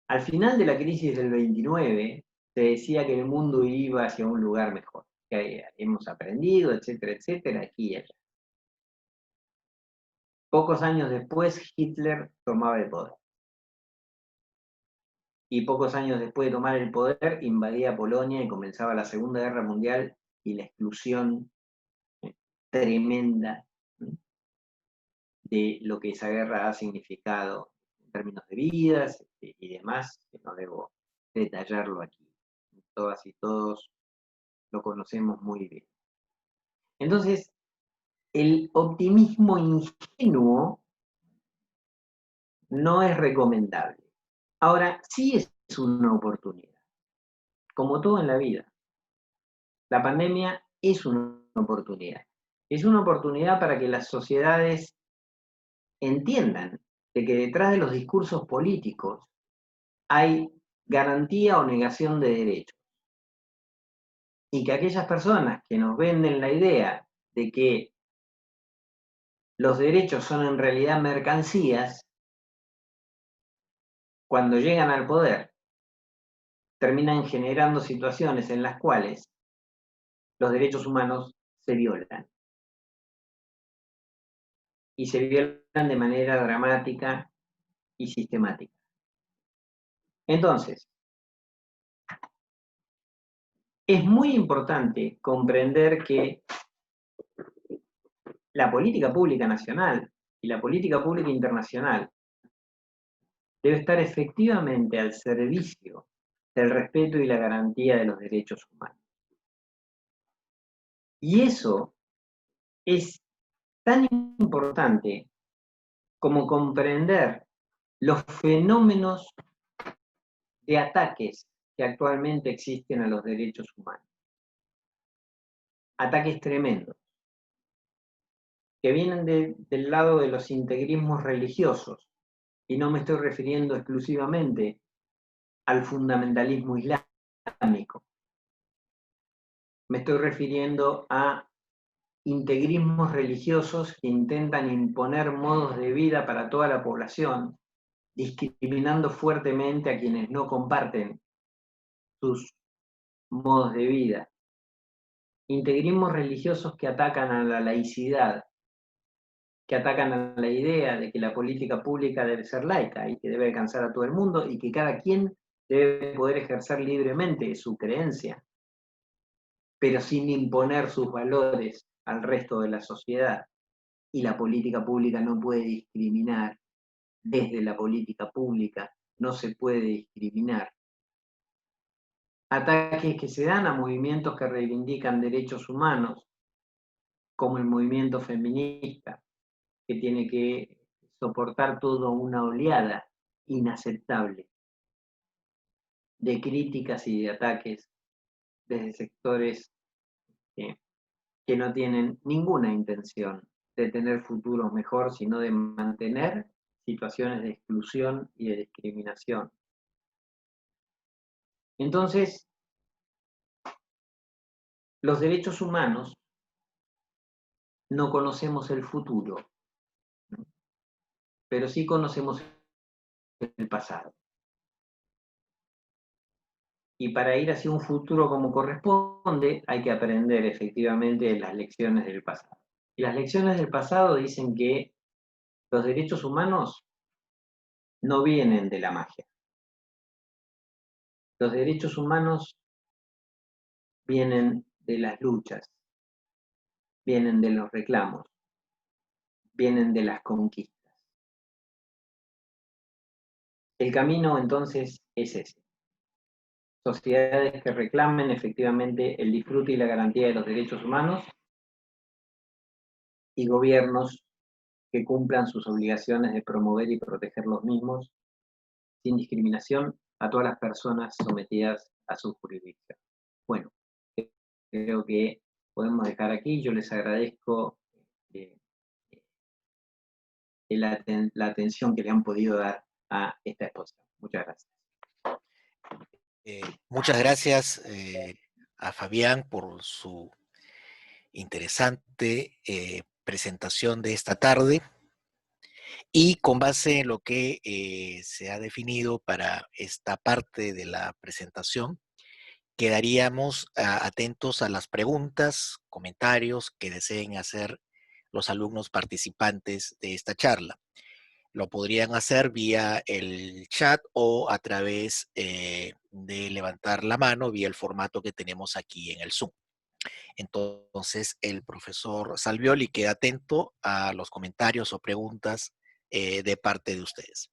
Al final de la crisis del 29, se decía que el mundo iba hacia un lugar mejor, que hemos aprendido, etcétera, etcétera, aquí y allá. Pocos años después, Hitler tomaba el poder. Y pocos años después de tomar el poder, invadía Polonia y comenzaba la Segunda Guerra Mundial y la exclusión tremenda de lo que esa guerra ha significado en términos de vidas y demás, que no debo detallarlo aquí. Todas y todos lo conocemos muy bien. Entonces, el optimismo ingenuo no es recomendable. Ahora, sí es una oportunidad, como todo en la vida. La pandemia es una oportunidad. Es una oportunidad para que las sociedades entiendan de que detrás de los discursos políticos hay garantía o negación de derechos. Y que aquellas personas que nos venden la idea de que los derechos son en realidad mercancías, cuando llegan al poder, terminan generando situaciones en las cuales los derechos humanos se violan. Y se violan de manera dramática y sistemática. Entonces, es muy importante comprender que la política pública nacional y la política pública internacional debe estar efectivamente al servicio del respeto y la garantía de los derechos humanos. Y eso es tan importante como comprender los fenómenos de ataques que actualmente existen a los derechos humanos. Ataques tremendos, que vienen del lado de los integrismos religiosos, y no me estoy refiriendo exclusivamente al fundamentalismo islámico. Me estoy refiriendo a integrismos religiosos que intentan imponer modos de vida para toda la población, discriminando fuertemente a quienes no comparten sus modos de vida, integrismos religiosos que atacan a la laicidad, que atacan a la idea de que la política pública debe ser laica y que debe alcanzar a todo el mundo y que cada quien debe poder ejercer libremente su creencia, pero sin imponer sus valores al resto de la sociedad. Y la política pública no puede discriminar. Desde la política pública no se puede discriminar. Ataques que se dan a movimientos que reivindican derechos humanos, como el movimiento feminista, que tiene que soportar toda una oleada inaceptable de críticas y de ataques desde sectores que no tienen ninguna intención de tener futuros mejor, sino de mantener situaciones de exclusión y de discriminación. Entonces, los derechos humanos no conocemos el futuro, pero sí conocemos el pasado. Y para ir hacia un futuro como corresponde, hay que aprender efectivamente las lecciones del pasado. Y las lecciones del pasado dicen que los derechos humanos no vienen de la magia. Los derechos humanos vienen de las luchas, vienen de los reclamos, vienen de las conquistas. El camino entonces es ese. Sociedades que reclamen efectivamente el disfrute y la garantía de los derechos humanos y gobiernos que cumplan sus obligaciones de promover y proteger los mismos sin discriminación a todas las personas sometidas a su jurisdicción. Bueno, creo que podemos dejar aquí. Yo les agradezco la atención que le han podido dar a esta exposición. Muchas gracias. Muchas gracias a Fabián por su interesante presentación de esta tarde. Y con base en lo que se ha definido para esta parte de la presentación, quedaríamos atentos a las preguntas, comentarios que deseen hacer los alumnos participantes de esta charla. Lo podrían hacer vía el chat o a través de levantar la mano vía el formato que tenemos aquí en el Zoom. Entonces, el profesor Salvioli queda atento a los comentarios o preguntas de parte de ustedes.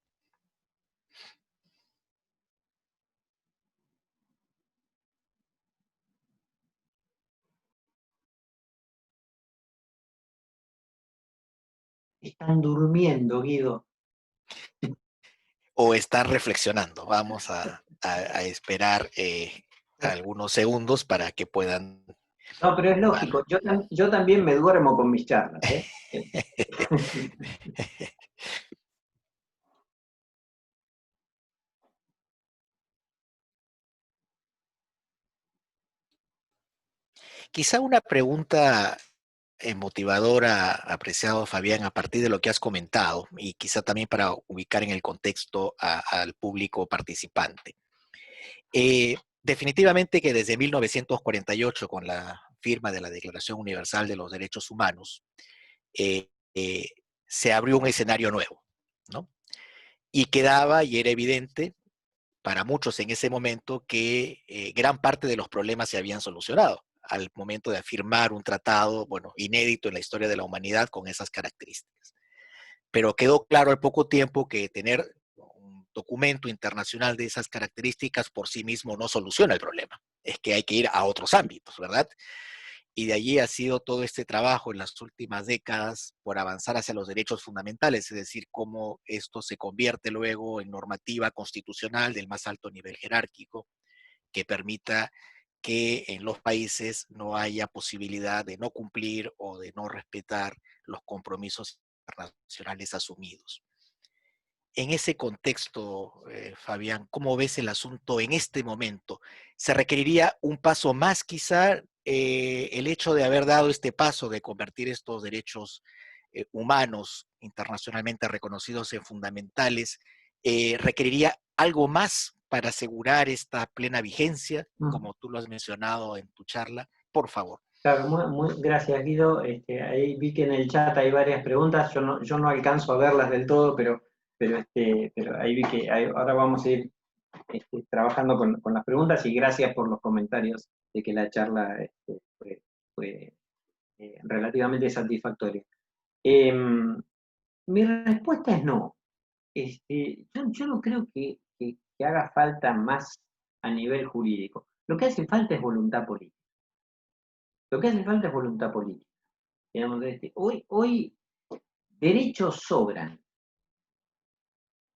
Están durmiendo, Guido. O están reflexionando. Vamos a esperar algunos segundos para que puedan. No, pero es lógico. Yo también me duermo con mis charlas, ¿eh? Quizá una pregunta motivadora, apreciado Fabián, a partir de lo que has comentado, y quizá también para ubicar en el contexto al público participante. Definitivamente que desde 1948, con la firma de la Declaración Universal de los Derechos Humanos, se abrió un escenario nuevo, ¿no? Y quedaba y era evidente para muchos en ese momento que gran parte de los problemas se habían solucionado al momento de firmar un tratado, bueno, inédito en la historia de la humanidad con esas características. Pero quedó claro al poco tiempo que tener un documento internacional de esas características por sí mismo no soluciona el problema. Es que hay que ir a otros ámbitos, ¿verdad? Y de allí ha sido todo este trabajo en las últimas décadas por avanzar hacia los derechos fundamentales, es decir, cómo esto se convierte luego en normativa constitucional del más alto nivel jerárquico que permita que en los países no haya posibilidad de no cumplir o de no respetar los compromisos internacionales asumidos. En ese contexto, Fabián, ¿cómo ves el asunto en este momento? ¿Se requeriría un paso más quizá el hecho de haber dado este paso de convertir estos derechos humanos internacionalmente reconocidos en fundamentales? ¿Requeriría algo más para asegurar esta plena vigencia, Mm. como tú lo has mencionado en tu charla? Por favor. Claro, gracias, Guido. Ahí vi que en el chat hay varias preguntas. Yo no alcanzo a verlas del todo, pero ahí vi que ahora vamos a ir trabajando con las preguntas, y gracias por los comentarios de que la charla fue relativamente satisfactoria. Mi respuesta es no. Yo no creo que haga falta más a nivel jurídico. Lo que hace falta es voluntad política. Lo que hace falta es voluntad política. Digamos, hoy derechos sobran.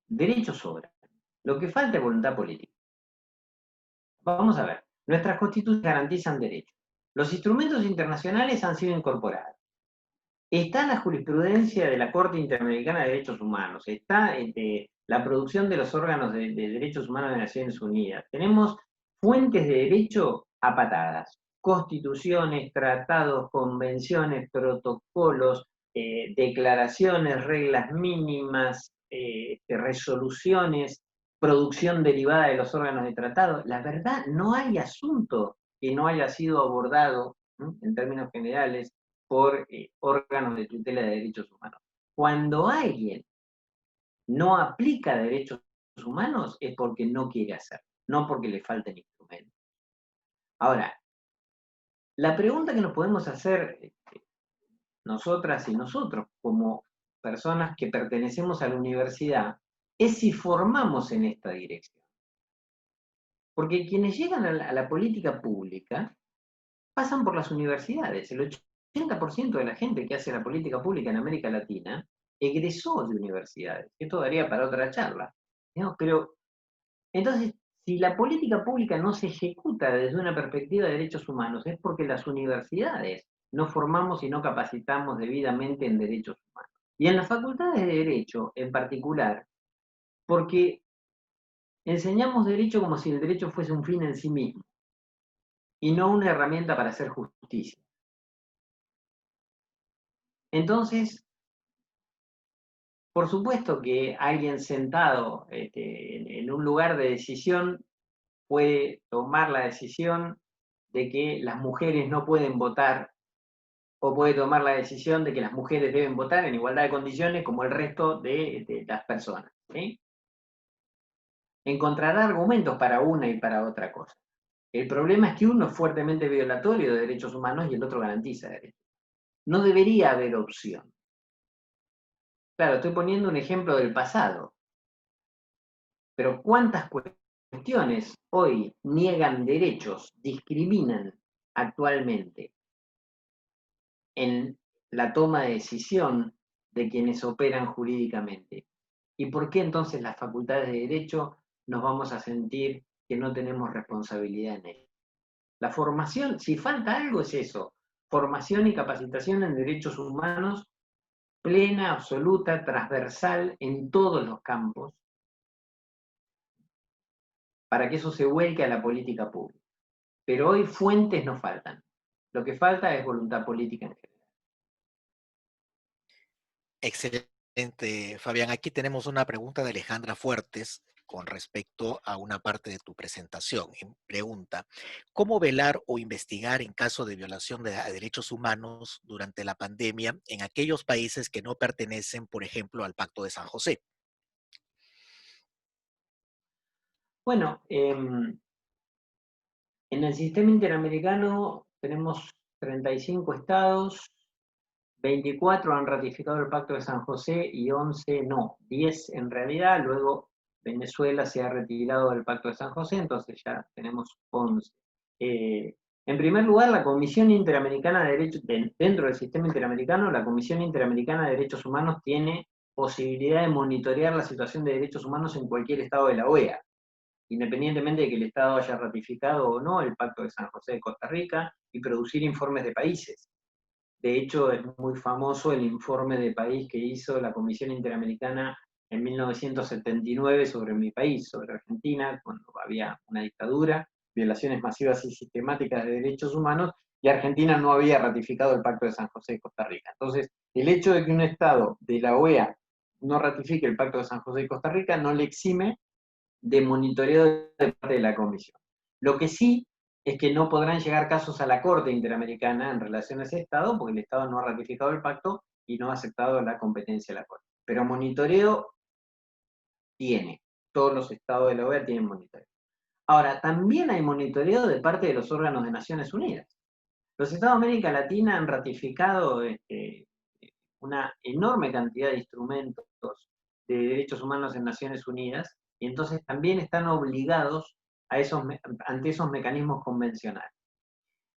Derechos sobran. Lo que falta es voluntad política. Vamos a ver. Nuestras constituciones garantizan derechos. Los instrumentos internacionales han sido incorporados. Está la jurisprudencia de la Corte Interamericana de Derechos Humanos. Está la producción de los órganos de derechos humanos de Naciones Unidas. Tenemos fuentes de derecho a patadas. Constituciones, tratados, convenciones, protocolos, declaraciones, reglas mínimas, resoluciones, producción derivada de los órganos de tratado. La verdad, no hay asunto que no haya sido abordado, ¿no?, en términos generales, por órganos de tutela de derechos humanos. Cuando alguien no aplica derechos humanos es porque no quiere hacerlo, no porque le falten instrumentos. Ahora, la pregunta que nos podemos hacer nosotras y nosotros, como personas que pertenecemos a la universidad, es si formamos en esta dirección. Porque quienes llegan a la política pública pasan por las universidades. El 80% de la gente que hace la política pública en América Latina egresó de universidades. Esto daría para otra charla, ¿no? Pero, entonces, si la política pública no se ejecuta desde una perspectiva de derechos humanos, es porque las universidades no formamos y no capacitamos debidamente en derechos humanos. Y en las facultades de Derecho, en particular, porque enseñamos derecho como si el derecho fuese un fin en sí mismo, y no una herramienta para hacer justicia. Entonces, por supuesto que alguien sentado en un lugar de decisión puede tomar la decisión de que las mujeres no pueden votar, o puede tomar la decisión de que las mujeres deben votar en igualdad de condiciones como el resto de las personas, ¿sí? Encontrará argumentos para una y para otra cosa. El problema es que uno es fuertemente violatorio de derechos humanos y el otro garantiza derechos. No debería haber opción. Claro, estoy poniendo un ejemplo del pasado, pero ¿cuántas cuestiones hoy niegan derechos, discriminan actualmente en la toma de decisión de quienes operan jurídicamente? ¿Y por qué entonces las facultades de derecho nos vamos a sentir que no tenemos responsabilidad en ello? La formación, si falta algo, es eso: formación y capacitación en derechos humanos plena, absoluta, transversal en todos los campos, para que eso se vuelque a la política pública. Pero hoy fuentes no faltan. Lo que falta es voluntad política en general. Excelente, Fabián. Aquí tenemos una pregunta de Alejandra Fuertes con respecto a una parte de tu presentación. Pregunta: ¿cómo velar o investigar en caso de violación de derechos humanos durante la pandemia en aquellos países que no pertenecen, por ejemplo, al Pacto de San José? Bueno, en el sistema interamericano tenemos 35 estados, 24 han ratificado el Pacto de San José y 11 no, 10 en realidad. Luego Venezuela se ha retirado del Pacto de San José, entonces ya tenemos 11. En primer lugar, la Comisión Interamericana de Derechos, dentro del sistema interamericano, la Comisión Interamericana de Derechos Humanos tiene posibilidad de monitorear la situación de derechos humanos en cualquier estado de la OEA, independientemente de que el Estado haya ratificado o no el Pacto de San José de Costa Rica, y producir informes de países. De hecho, es muy famoso el informe de país que hizo la Comisión Interamericana en 1979 sobre mi país, sobre Argentina, cuando había una dictadura, violaciones masivas y sistemáticas de derechos humanos, y Argentina no había ratificado el Pacto de San José de Costa Rica. Entonces, el hecho de que un Estado de la OEA no ratifique el Pacto de San José de Costa Rica no le exime de monitoreo de parte de la Comisión. Lo que sí es que no podrán llegar casos a la Corte Interamericana en relación a ese Estado, porque el Estado no ha ratificado el pacto y no ha aceptado la competencia de la Corte. Pero monitoreo tiene. Todos los estados de la OEA tienen monitoreo. Ahora, también hay monitoreo de parte de los órganos de Naciones Unidas. Los estados de América Latina han ratificado una enorme cantidad de instrumentos de derechos humanos en Naciones Unidas y entonces también están obligados ante esos mecanismos convencionales.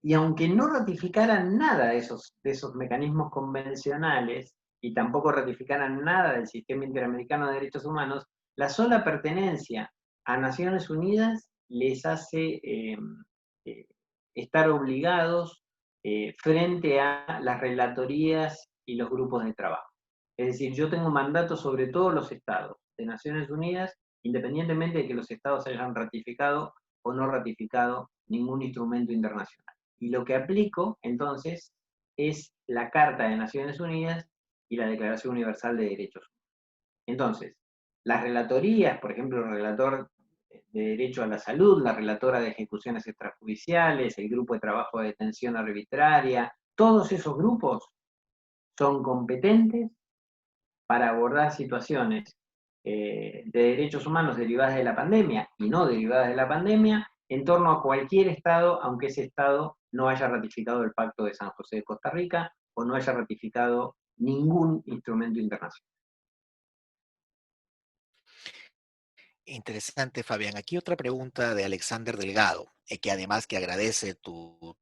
Y aunque no ratificaran nada de esos mecanismos convencionales y tampoco ratificaran nada del sistema interamericano de derechos humanos, la sola pertenencia a Naciones Unidas les hace estar obligados frente a las relatorías y los grupos de trabajo. Es decir, yo tengo mandato sobre todos los estados de Naciones Unidas, independientemente de que los estados hayan ratificado o no ratificado ningún instrumento internacional. Y lo que aplico, entonces, es la Carta de Naciones Unidas y la Declaración Universal de Derechos Humanos. Entonces, las relatorías, por ejemplo, el relator de Derecho a la Salud, la relatora de ejecuciones extrajudiciales, el grupo de trabajo de detención arbitraria, todos esos grupos son competentes para abordar situaciones de derechos humanos derivadas de la pandemia y no derivadas de la pandemia en torno a cualquier Estado, aunque ese Estado no haya ratificado el Pacto de San José de Costa Rica o no haya ratificado ningún instrumento internacional. Interesante, Fabián. Aquí otra pregunta de Alexander Delgado, que además que agradece tu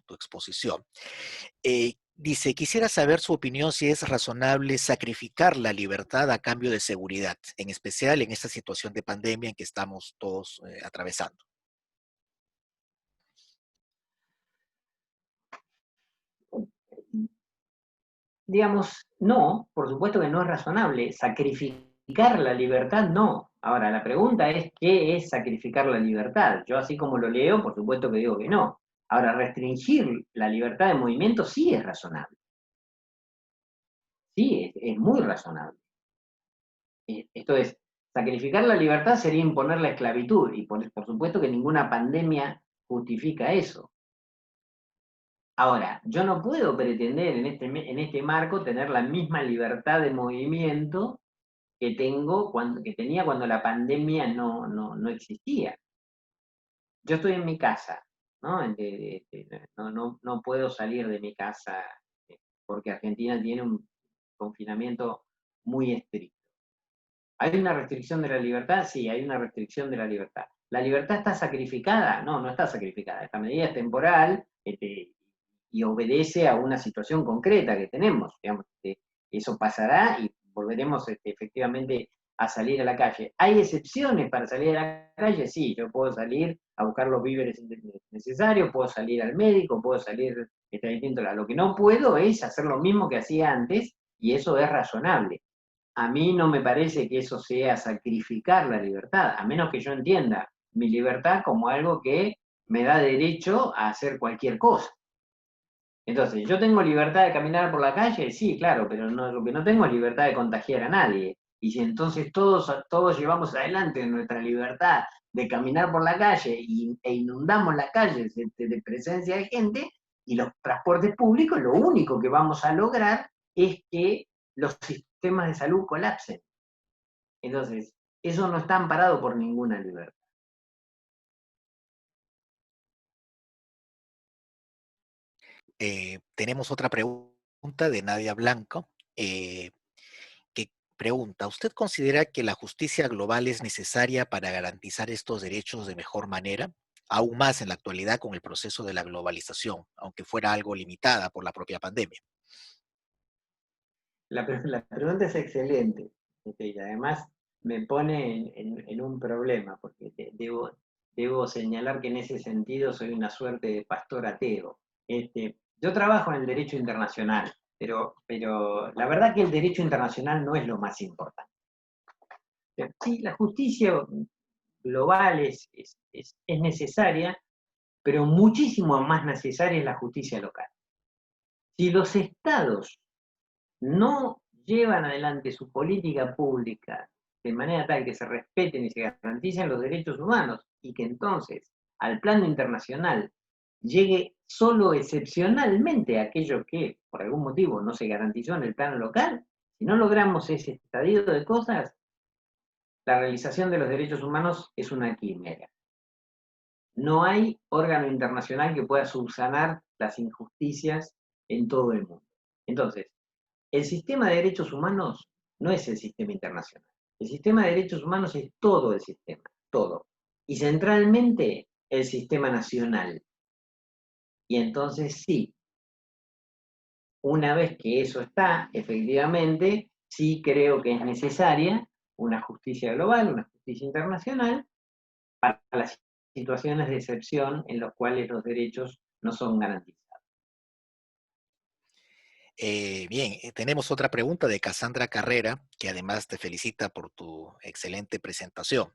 exposición. Dice, quisiera saber su opinión si es razonable sacrificar la libertad a cambio de seguridad, en especial en esta situación de pandemia en que estamos todos atravesando. Digamos, no, por supuesto que no es razonable. Sacrificar la libertad, no. Ahora, la pregunta es, ¿qué es sacrificar la libertad? Yo así como lo leo, por supuesto que digo que no. Ahora, restringir la libertad de movimiento sí es razonable. Sí, es muy razonable. Esto es, sacrificar la libertad sería imponer la esclavitud, y por supuesto que ninguna pandemia justifica eso. Ahora, yo no puedo pretender en este marco tener la misma libertad de movimiento que tenía cuando la pandemia no existía. Yo estoy en mi casa, ¿no? No puedo salir de mi casa porque Argentina tiene un confinamiento muy estricto. ¿Hay una restricción de la libertad? Sí, hay una restricción de la libertad. ¿La libertad está sacrificada? No, no está sacrificada. Esta medida es temporal y obedece a una situación concreta que tenemos. Digamos, eso pasará y volveremos efectivamente a salir a la calle. ¿Hay excepciones para salir a la calle? Sí, yo puedo salir a buscar los víveres necesarios, puedo salir al médico, puedo salir a distinto lado. Lo que no puedo es hacer lo mismo que hacía antes y eso es razonable. A mí no me parece que eso sea sacrificar la libertad, a menos que yo entienda mi libertad como algo que me da derecho a hacer cualquier cosa. Entonces, ¿yo tengo libertad de caminar por la calle? Sí, claro, pero lo que no tengo es libertad de contagiar a nadie. Y si entonces todos llevamos adelante nuestra libertad de caminar por la calle e inundamos las calles de presencia de gente y los transportes públicos, lo único que vamos a lograr es que los sistemas de salud colapsen. Entonces, eso no está amparado por ninguna libertad. Tenemos otra pregunta de Nadia Blanco, que pregunta, ¿usted considera que la justicia global es necesaria para garantizar estos derechos de mejor manera? Aún más en la actualidad con el proceso de la globalización, aunque fuera algo limitada por la propia pandemia. La pregunta es excelente, y además me pone en un problema, porque debo señalar que en ese sentido soy una suerte de pastor ateo. Yo trabajo en el derecho internacional, pero la verdad que el derecho internacional no es lo más importante. Sí, la justicia global es necesaria, pero muchísimo más necesaria es la justicia local. Si los estados no llevan adelante su política pública de manera tal que se respeten y se garanticen los derechos humanos, y que entonces al plano internacional llegue solo excepcionalmente aquello que por algún motivo no se garantizó en el plano local, si no logramos ese estadio de cosas, la realización de los derechos humanos es una quimera. No hay órgano internacional que pueda subsanar las injusticias en todo el mundo. Entonces, el sistema de derechos humanos no es el sistema internacional. El sistema de derechos humanos es todo el sistema, todo. Y centralmente el sistema nacional. Y entonces sí, una vez que eso está, efectivamente, sí creo que es necesaria una justicia global, una justicia internacional, para las situaciones de excepción en las cuales los derechos no son garantizados. Bien, tenemos otra pregunta de Cassandra Carrera, que además te felicita por tu excelente presentación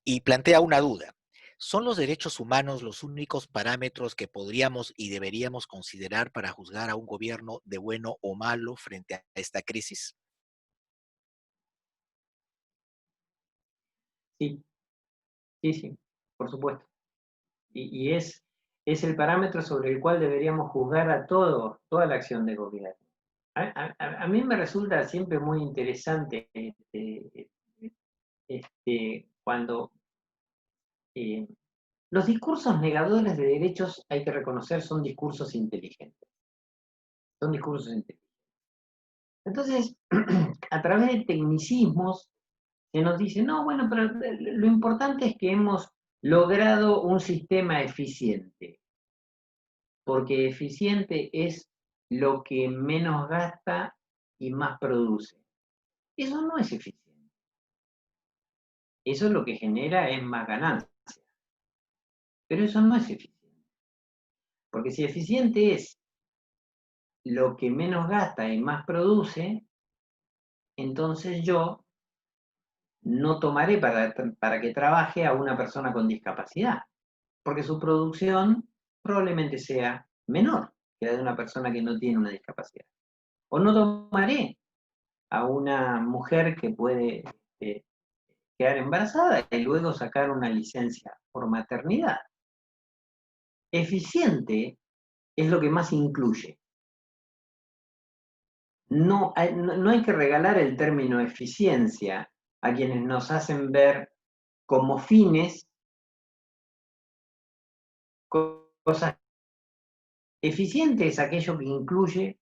y plantea una duda. ¿Son los derechos humanos los únicos parámetros que podríamos y deberíamos considerar para juzgar a un gobierno de bueno o malo frente a esta crisis? Sí, sí, sí, por supuesto. Y es el parámetro sobre el cual deberíamos juzgar a toda la acción de gobierno. A mí me resulta siempre muy interesante cuando los discursos negadores de derechos, hay que reconocer, son discursos inteligentes. Son discursos inteligentes. Entonces, a través de tecnicismos, se nos dice, no, bueno, pero lo importante es que hemos logrado un sistema eficiente, porque eficiente es lo que menos gasta y más produce. Eso no es eficiente. Eso lo que genera es más ganancia. Pero eso no es eficiente. Porque si eficiente es lo que menos gasta y más produce, entonces yo no tomaré para que trabaje a una persona con discapacidad, porque su producción probablemente sea menor que la de una persona que no tiene una discapacidad. O no tomaré a una mujer que puede quedar embarazada y luego sacar una licencia por maternidad. Eficiente es lo que más incluye. No hay que regalar el término eficiencia a quienes nos hacen ver como fines cosas. Eficiente es aquello que incluye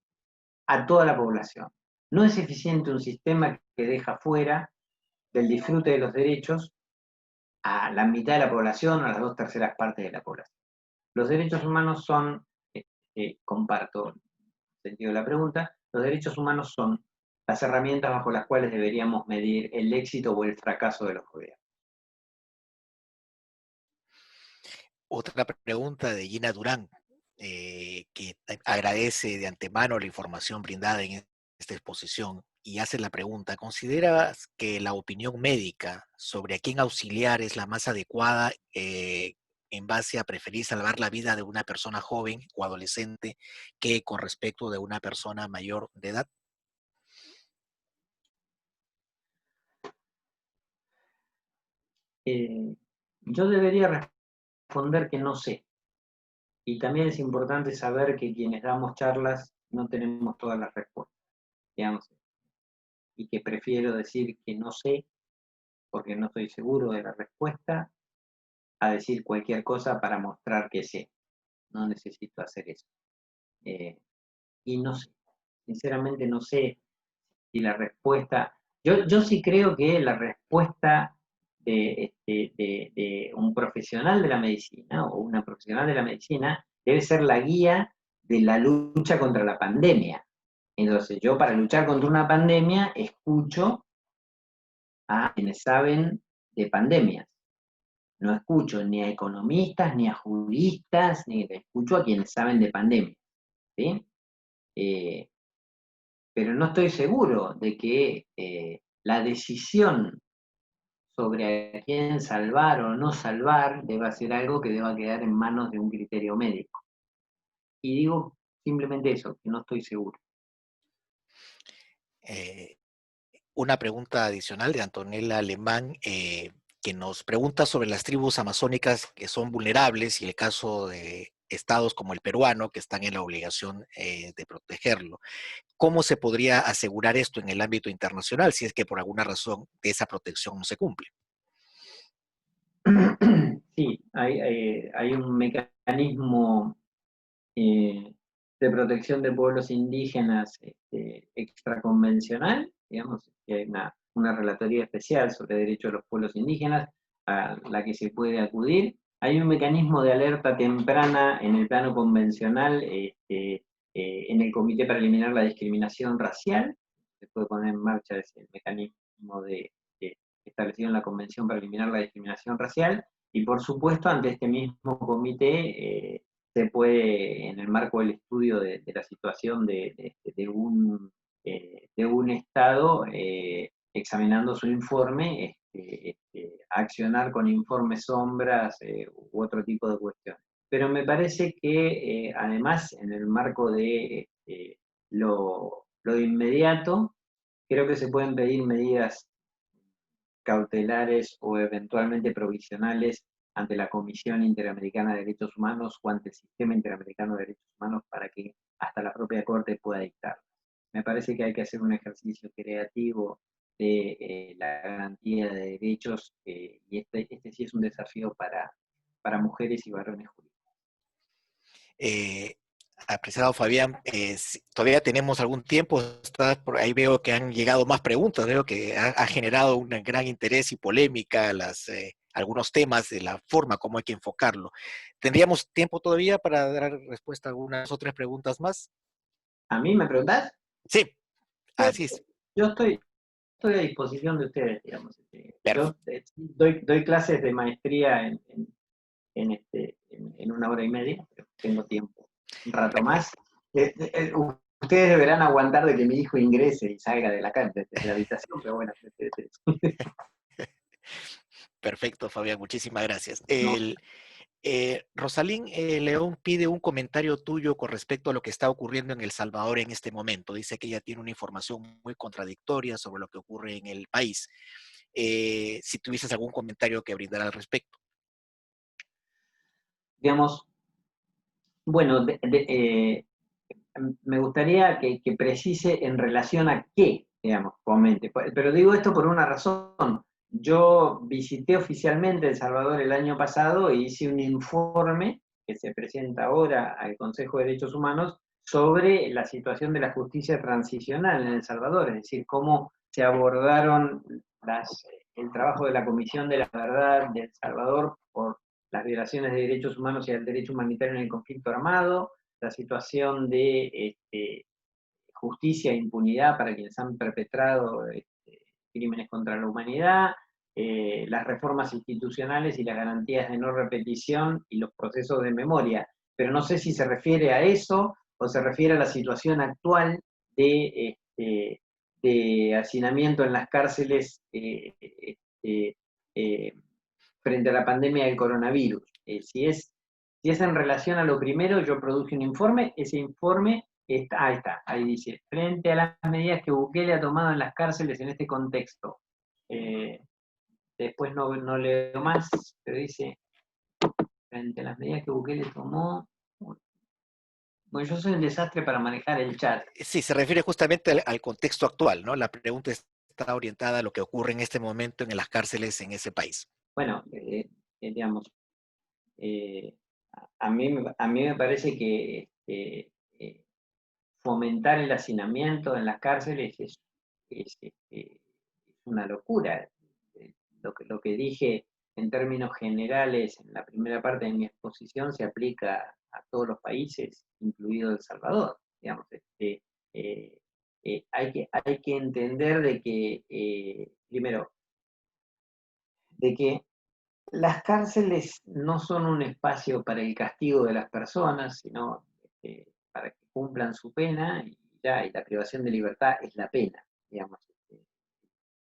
a toda la población. No es eficiente un sistema que deja fuera del disfrute de los derechos a la mitad de la población o a las 2/3 partes de la población. Los derechos humanos son, comparto el sentido de la pregunta, los derechos humanos son las herramientas bajo las cuales deberíamos medir el éxito o el fracaso de los gobiernos. Otra pregunta de Gina Durán, que agradece de antemano la información brindada en esta exposición y hace la pregunta, ¿consideras que la opinión médica sobre a quién auxiliar es la más adecuada en base a preferir salvar la vida de una persona joven o adolescente que con respecto de una persona mayor de edad? Yo debería responder que no sé. Y también es importante saber que quienes damos charlas no tenemos todas las respuestas, digamos, y que prefiero decir que no sé porque no estoy seguro de la respuesta a decir cualquier cosa para mostrar que sé. No necesito hacer eso. Y no sé, sinceramente no sé si la respuesta, yo sí creo que la respuesta de un profesional de la medicina o una profesional de la medicina debe ser la guía de la lucha contra la pandemia. Entonces, yo para luchar contra una pandemia escucho a quienes saben de pandemias. No escucho ni a economistas, ni a juristas, ni escucho a quienes saben de pandemias. ¿Sí? Pero no estoy seguro de que la decisión sobre a quién salvar o no salvar deba ser algo que deba quedar en manos de un criterio médico. Y digo simplemente eso, que no estoy seguro. Eh, una pregunta adicional de Antonella Alemán, que nos pregunta sobre las tribus amazónicas que son vulnerables y el caso de estados como el peruano que están en la obligación de protegerlo. ¿Cómo se podría asegurar esto en el ámbito internacional si es que por alguna razón esa protección no se cumple? Sí, hay un mecanismo de protección de pueblos indígenas extraconvencional, digamos, que hay una relatoría especial sobre derechos de los pueblos indígenas a la que se puede acudir. Hay un mecanismo de alerta temprana en el plano convencional, en el Comité para Eliminar la Discriminación Racial. Se puede poner en marcha ese mecanismo establecido en la Convención para Eliminar la Discriminación Racial. Y por supuesto, ante este mismo comité, se puede, en el marco del estudio de la situación de un Estado, examinando su informe, accionar con informes sombras u otro tipo de cuestiones. Pero me parece que además, en el marco de lo inmediato, creo que se pueden pedir medidas cautelares o eventualmente provisionales ante la Comisión Interamericana de Derechos Humanos o ante el Sistema Interamericano de Derechos Humanos para que hasta la propia Corte pueda dictar. Me parece que hay que hacer un ejercicio creativo de la garantía de derechos y este sí es un desafío para mujeres y varones jurídicos. Apreciado Fabián, todavía tenemos algún tiempo, por ahí veo que han llegado más preguntas, veo que ha generado un gran interés y polémica algunos temas de la forma como hay que enfocarlo. ¿Tendríamos tiempo todavía para dar respuesta a algunas otras preguntas más? ¿A mí me preguntás? Sí, así es. Yo estoy a disposición de ustedes, digamos. Yo Perfecto. doy clases de maestría en 1 hora y media, pero tengo tiempo. Un rato más. Ustedes deberán aguantar de que mi hijo ingrese y salga de de la habitación, pero bueno. Perfecto, Fabián, muchísimas gracias. No, Rosalín León pide un comentario tuyo con respecto a lo que está ocurriendo en El Salvador en este momento. Dice que ella tiene una información muy contradictoria sobre lo que ocurre en el país. Si tuvieses algún comentario que brindar al respecto. digamos, bueno, me gustaría que precise en relación a qué, digamos, comente. Pero digo esto por una razón. Yo visité oficialmente El Salvador el año pasado e hice un informe que se presenta ahora al Consejo de Derechos Humanos sobre la situación de la justicia transicional en El Salvador, es decir, cómo se abordaron el trabajo de la Comisión de la Verdad de El Salvador por las violaciones de derechos humanos y el derecho humanitario en el conflicto armado, la situación de justicia e impunidad para quienes han perpetrado crímenes contra la humanidad, las reformas institucionales y las garantías de no repetición y los procesos de memoria. Pero no sé si se refiere a eso o se refiere a la situación actual de hacinamiento en las cárceles frente a la pandemia del coronavirus. Si es en relación a lo primero, yo produje un informe, ese informe ahí dice, frente a las medidas que Bukele ha tomado en las cárceles en este contexto. Después no leo más, pero dice, frente a las medidas que Bukele tomó. Bueno, yo soy un desastre para manejar el chat. Sí, se refiere justamente al contexto actual, ¿no? La pregunta está orientada a lo que ocurre en este momento en las cárceles en ese país. Bueno, digamos, a mí me parece que fomentar el hacinamiento en las cárceles es una locura. Lo que dije en términos generales en la primera parte de mi exposición se aplica a todos los países, incluido El Salvador. Digamos, hay que entender de que, primero, de que las cárceles no son un espacio para el castigo de las personas, sino para que cumplan su pena y la privación de libertad es la pena, digamos.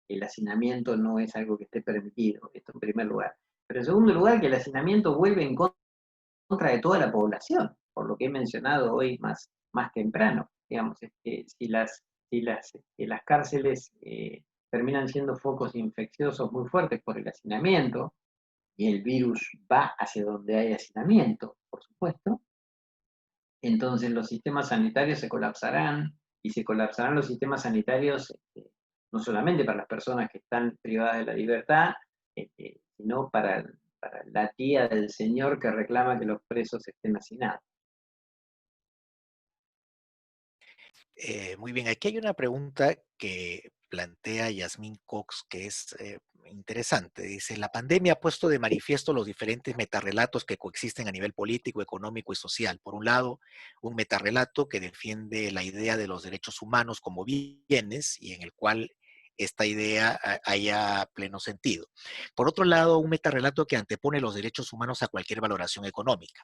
El hacinamiento no es algo que esté permitido, esto en primer lugar. Pero en segundo lugar, que el hacinamiento vuelve en contra de toda la población, por lo que he mencionado hoy más temprano. Digamos, si las cárceles terminan siendo focos infecciosos muy fuertes por el hacinamiento, y el virus va hacia donde hay hacinamiento, por supuesto, entonces los sistemas sanitarios se colapsarán, y se colapsarán los sistemas sanitarios no solamente para las personas que están privadas de la libertad, sino para la tía del señor que reclama que los presos estén hacinados. Muy bien, aquí hay una pregunta que plantea Yasmín Cox que es interesante. Dice, la pandemia ha puesto de manifiesto los diferentes metarrelatos que coexisten a nivel político, económico y social. Por un lado, un metarrelato que defiende la idea de los derechos humanos como bienes y en el cual esta idea haya pleno sentido. Por otro lado, un metarrelato que antepone los derechos humanos a cualquier valoración económica.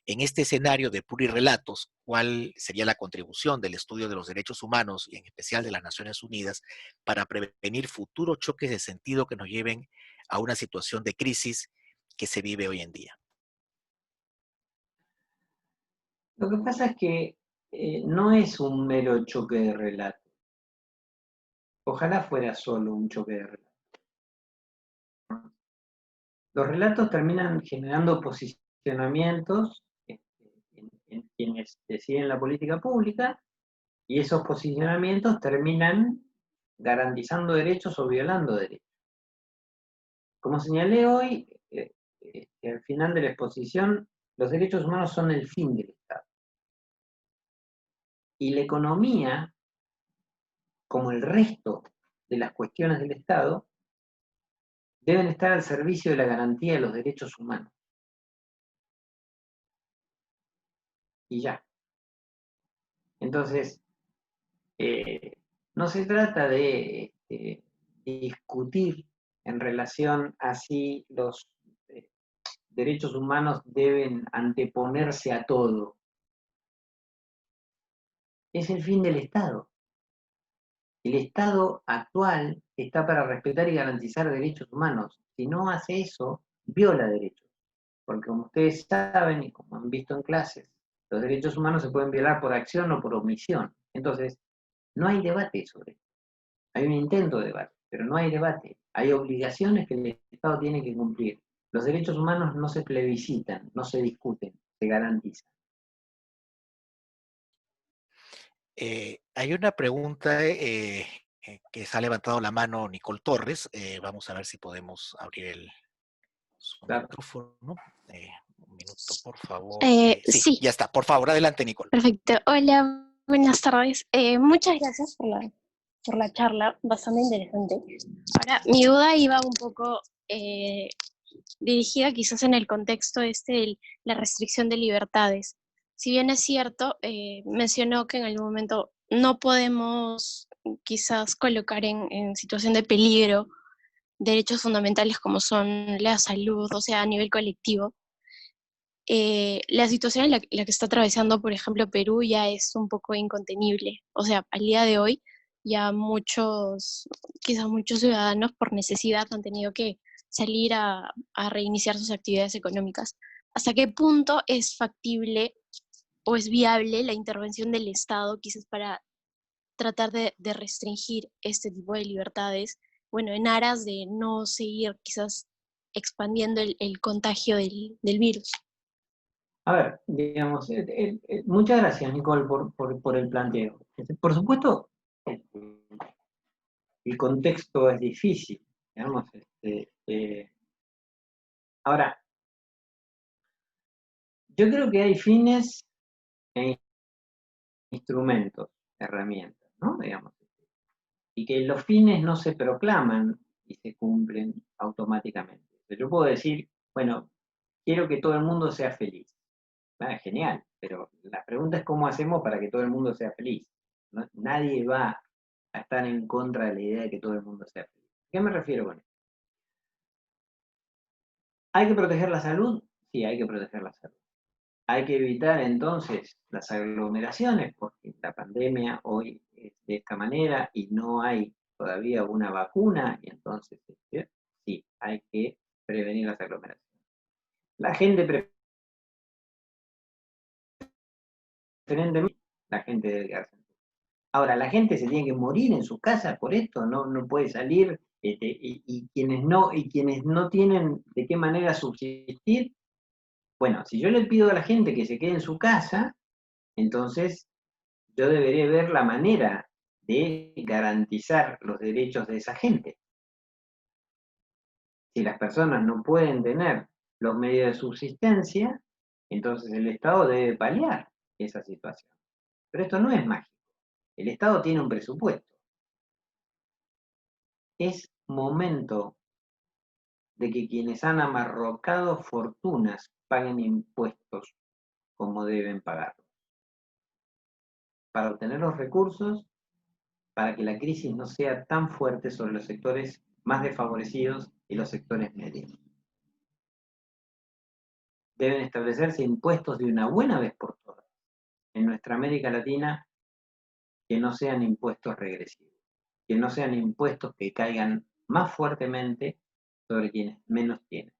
En este escenario de plurirrelatos, ¿cuál sería la contribución del estudio de los derechos humanos y en especial de las Naciones Unidas para prevenir futuros choques de sentido que nos lleven a una situación de crisis que se vive hoy en día? Lo que pasa es que no es un mero choque de relatos. Ojalá fuera solo un choque de relatos. Los relatos terminan generando posicionamientos en quienes deciden la política pública, y esos posicionamientos terminan garantizando derechos o violando derechos. Como señalé hoy, al final de la exposición, los derechos humanos son el fin del Estado. Y la economía, como el resto de las cuestiones del Estado, deben estar al servicio de la garantía de los derechos humanos. Y ya. Entonces, no se trata de discutir en relación a si los derechos humanos deben anteponerse a todo. Es el fin del Estado. El Estado actual está para respetar y garantizar derechos humanos. Si no hace eso, viola derechos. Porque como ustedes saben y como han visto en clases, los derechos humanos se pueden violar por acción o por omisión. Entonces, no hay debate sobre esto. Hay un intento de debate, pero no hay debate. Hay obligaciones que el Estado tiene que cumplir. Los derechos humanos no se plebiscitan, no se discuten, se garantizan. Hay una pregunta que se ha levantado la mano Nicole Torres. Vamos a ver si podemos abrir su Claro. micrófono. Un minuto, por favor. Sí, Sí, ya está. Por favor, adelante, Nicole. perfecto. Hola, buenas tardes. Muchas gracias por la charla, bastante interesante. Ahora, mi duda iba un poco dirigida quizás en el contexto de la restricción de libertades. Si bien es cierto, mencionó que en algún momento no podemos quizás colocar en situación de peligro derechos fundamentales como son la salud, o sea, a nivel colectivo. La situación en la que está atravesando, por ejemplo, Perú ya es un poco incontenible. O sea, al día de hoy ya quizás muchos ciudadanos por necesidad han tenido que salir a reiniciar sus actividades económicas. ¿Hasta qué punto es factible o es viable la intervención del Estado quizás para tratar de restringir este tipo de libertades, bueno, en aras de no seguir quizás expandiendo el contagio del virus? A ver, digamos, muchas gracias, Nicole, por el planteo. Por supuesto, el contexto es difícil, digamos. Ahora, yo creo que hay fines e instrumentos, herramientas, ¿no? Digamos, y que los fines no se proclaman y se cumplen automáticamente. Yo puedo decir, bueno, quiero que todo el mundo sea feliz. Genial, pero la pregunta es cómo hacemos para que todo el mundo sea feliz. Nadie va a estar en contra de la idea de que todo el mundo sea feliz. ¿A qué me refiero con esto? ¿Hay que proteger la salud? Sí, hay que proteger la salud. Hay que evitar entonces las aglomeraciones, porque la pandemia hoy es de esta manera y no hay todavía una vacuna, y entonces sí, hay que prevenir las aglomeraciones. La gente preferentemente, la gente debe quedarse en casa. Ahora, la gente se tiene que morir en su casa por esto, no puede salir, y quienes no tienen de qué manera subsistir, bueno, si yo le pido a la gente que se quede en su casa, entonces yo debería ver la manera de garantizar los derechos de esa gente. Si las personas no pueden tener los medios de subsistencia, entonces el Estado debe paliar esa situación. Pero esto no es mágico. El Estado tiene un presupuesto. Es momento de que quienes han amarrocado fortunas paguen impuestos como deben pagarlos, para obtener los recursos, para que la crisis no sea tan fuerte sobre los sectores más desfavorecidos y los sectores medios. Deben establecerse impuestos de una buena vez por todas en nuestra América Latina, que no sean impuestos regresivos, que no sean impuestos que caigan más fuertemente sobre quienes menos tienen.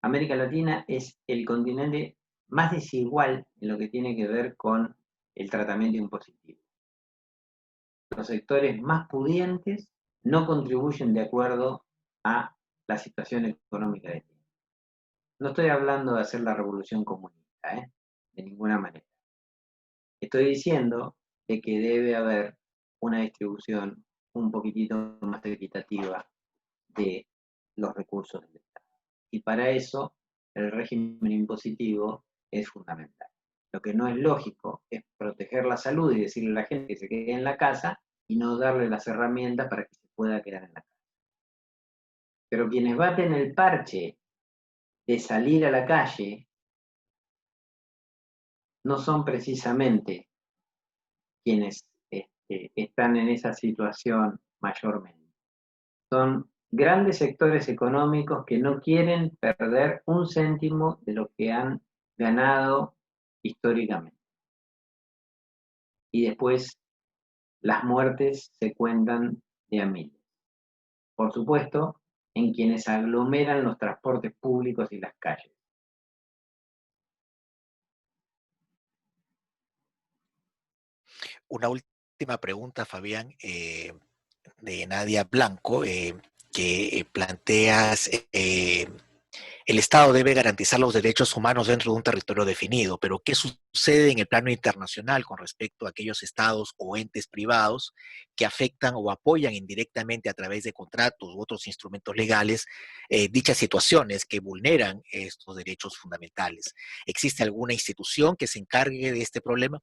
América Latina es el continente más desigual en lo que tiene que ver con el tratamiento impositivo. Los sectores más pudientes no contribuyen de acuerdo a la situación económica de Chile. No estoy hablando de hacer la revolución comunista, de ninguna manera. Estoy diciendo de que debe haber una distribución un poquitito más equitativa de los recursos del Estado. Y para eso el régimen impositivo es fundamental. Lo que no es lógico es proteger la salud y decirle a la gente que se quede en la casa y no darle las herramientas para que se pueda quedar en la casa. Pero quienes baten el parche de salir a la calle no son precisamente quienes están en esa situación mayormente. Son grandes sectores económicos que no quieren perder un céntimo de lo que han ganado históricamente. Y después las muertes se cuentan de a miles. Por supuesto, en quienes aglomeran los transportes públicos y las calles. Una última pregunta, Fabián, de Nadia Blanco, que planteas, el Estado debe garantizar los derechos humanos dentro de un territorio definido, pero ¿qué sucede en el plano internacional con respecto a aquellos estados o entes privados que afectan o apoyan indirectamente a través de contratos u otros instrumentos legales dichas situaciones que vulneran estos derechos fundamentales? ¿Existe alguna institución que se encargue de este problema?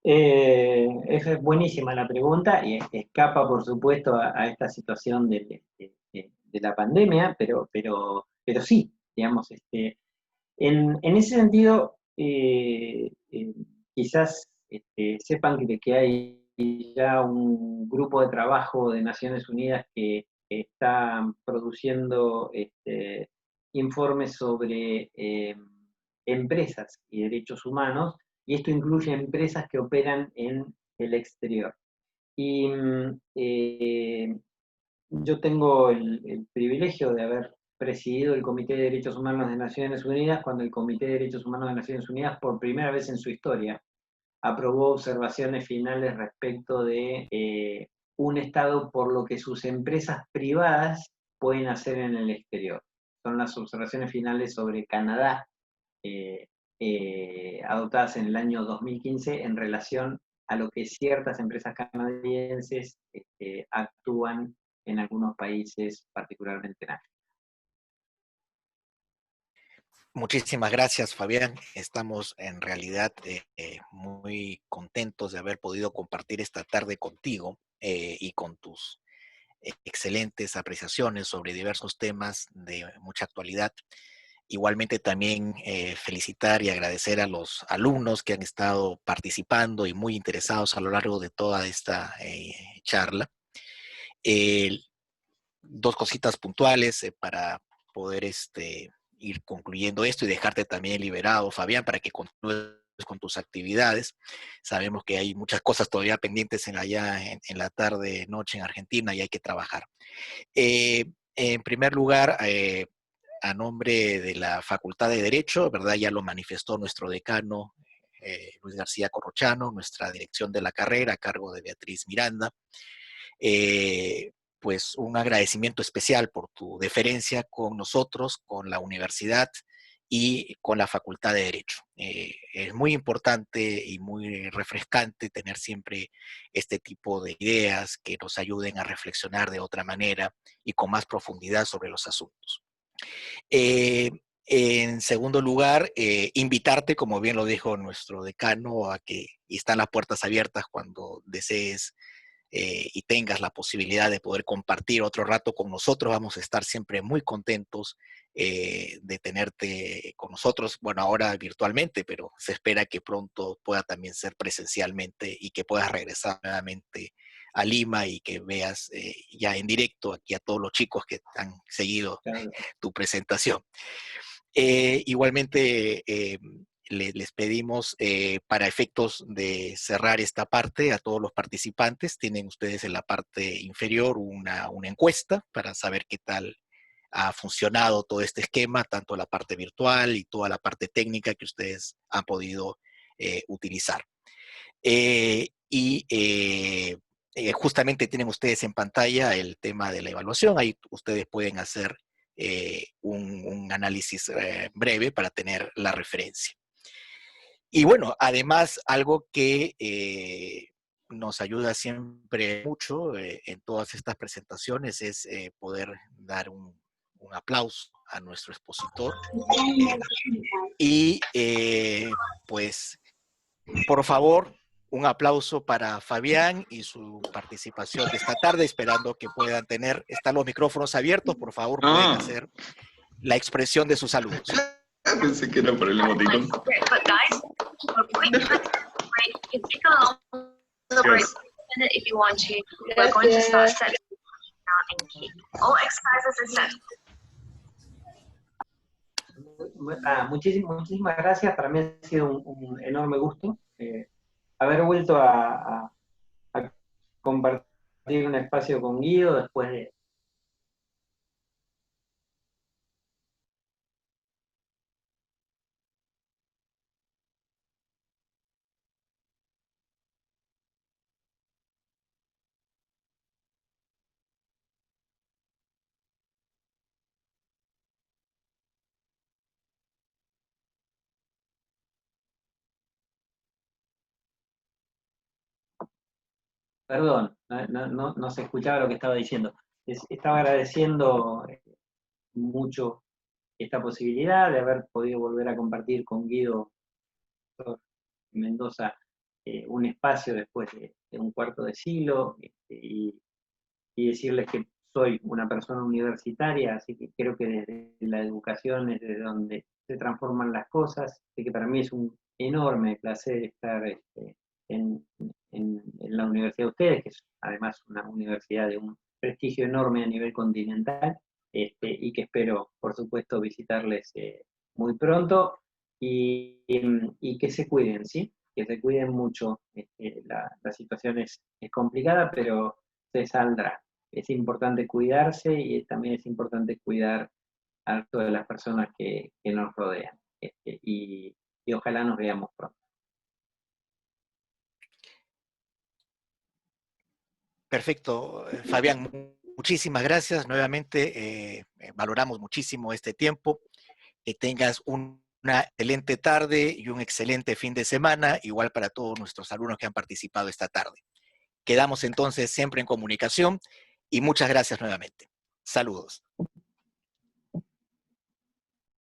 Es buenísima la pregunta y escapa, por supuesto, a esta situación de la pandemia, pero sí, digamos, en ese sentido, quizás sepan que hay ya un grupo de trabajo de Naciones Unidas que está produciendo informes sobre empresas y derechos humanos, y esto incluye empresas que operan en el exterior. Y yo tengo el privilegio de haber presidido el Comité de Derechos Humanos de Naciones Unidas cuando el Comité de Derechos Humanos de Naciones Unidas, por primera vez en su historia, aprobó observaciones finales respecto de un Estado por lo que sus empresas privadas pueden hacer en el exterior. Son las observaciones finales sobre Canadá, adoptadas en el año 2015 en relación a lo que ciertas empresas canadienses actúan en algunos países, particularmente en África. Muchísimas gracias, Fabián. Estamos en realidad muy contentos de haber podido compartir esta tarde contigo y con tus excelentes apreciaciones sobre diversos temas de mucha actualidad. Igualmente también felicitar y agradecer a los alumnos que han estado participando y muy interesados a lo largo de toda esta charla. Dos cositas puntuales para poder ir concluyendo esto y dejarte también liberado, Fabián, para que continúes con tus actividades. Sabemos que hay muchas cosas todavía pendientes allá en la tarde, noche en Argentina y hay que trabajar. En primer lugar, a nombre de la Facultad de Derecho, ¿verdad? Ya lo manifestó nuestro decano, Luis García Corrochano, nuestra dirección de la carrera a cargo de Beatriz Miranda. Pues un agradecimiento especial por tu deferencia con nosotros, con la universidad y con la Facultad de Derecho. Es muy importante y muy refrescante tener siempre este tipo de ideas que nos ayuden a reflexionar de otra manera y con más profundidad sobre los asuntos. En segundo lugar, invitarte, como bien lo dijo nuestro decano, a que y están las puertas abiertas cuando desees y tengas la posibilidad de poder compartir otro rato con nosotros. Vamos a estar siempre muy contentos de tenerte con nosotros, bueno, ahora virtualmente, pero se espera que pronto pueda también ser presencialmente y que puedas regresar nuevamente a Lima y que veas ya en directo aquí a todos los chicos que han seguido tu presentación. Igualmente, les pedimos para efectos de cerrar esta parte a todos los participantes, tienen ustedes en la parte inferior una encuesta para saber qué tal ha funcionado todo este esquema, tanto la parte virtual y toda la parte técnica que ustedes han podido utilizar. Justamente tienen ustedes en pantalla el tema de la evaluación, ahí ustedes pueden hacer un análisis breve para tener la referencia. Y bueno, además, algo que nos ayuda siempre mucho en todas estas presentaciones es poder dar un aplauso a nuestro expositor. Y pues, por favor, un aplauso para Fabián y su participación de esta tarde, esperando que puedan tener, están los micrófonos abiertos, por favor, pueden hacer la expresión de sus saludos. Pensé que era por el emoticón. Muchísimas gracias, para mí ha sido un enorme gusto haber vuelto a compartir un espacio con Guido después de Perdón, no se escuchaba lo que estaba diciendo. Estaba agradeciendo mucho esta posibilidad de haber podido volver a compartir con Guido Mendoza un espacio después de un cuarto de siglo y decirles que soy una persona universitaria, así que creo que desde la educación es desde donde se transforman las cosas, así que para mí es un enorme placer estar en la universidad de ustedes, que es además una universidad de un prestigio enorme a nivel continental, y que espero, por supuesto, visitarles muy pronto y que se cuiden, ¿sí? Que se cuiden mucho. La situación es complicada, pero se saldrá. Es importante cuidarse y también es importante cuidar a todas las personas que nos rodean. Y ojalá nos veamos pronto. Perfecto, Fabián, muchísimas gracias. Nuevamente, valoramos muchísimo este tiempo. Que tengas una excelente tarde y un excelente fin de semana, igual para todos nuestros alumnos que han participado esta tarde. Quedamos entonces siempre en comunicación y muchas gracias nuevamente. Saludos.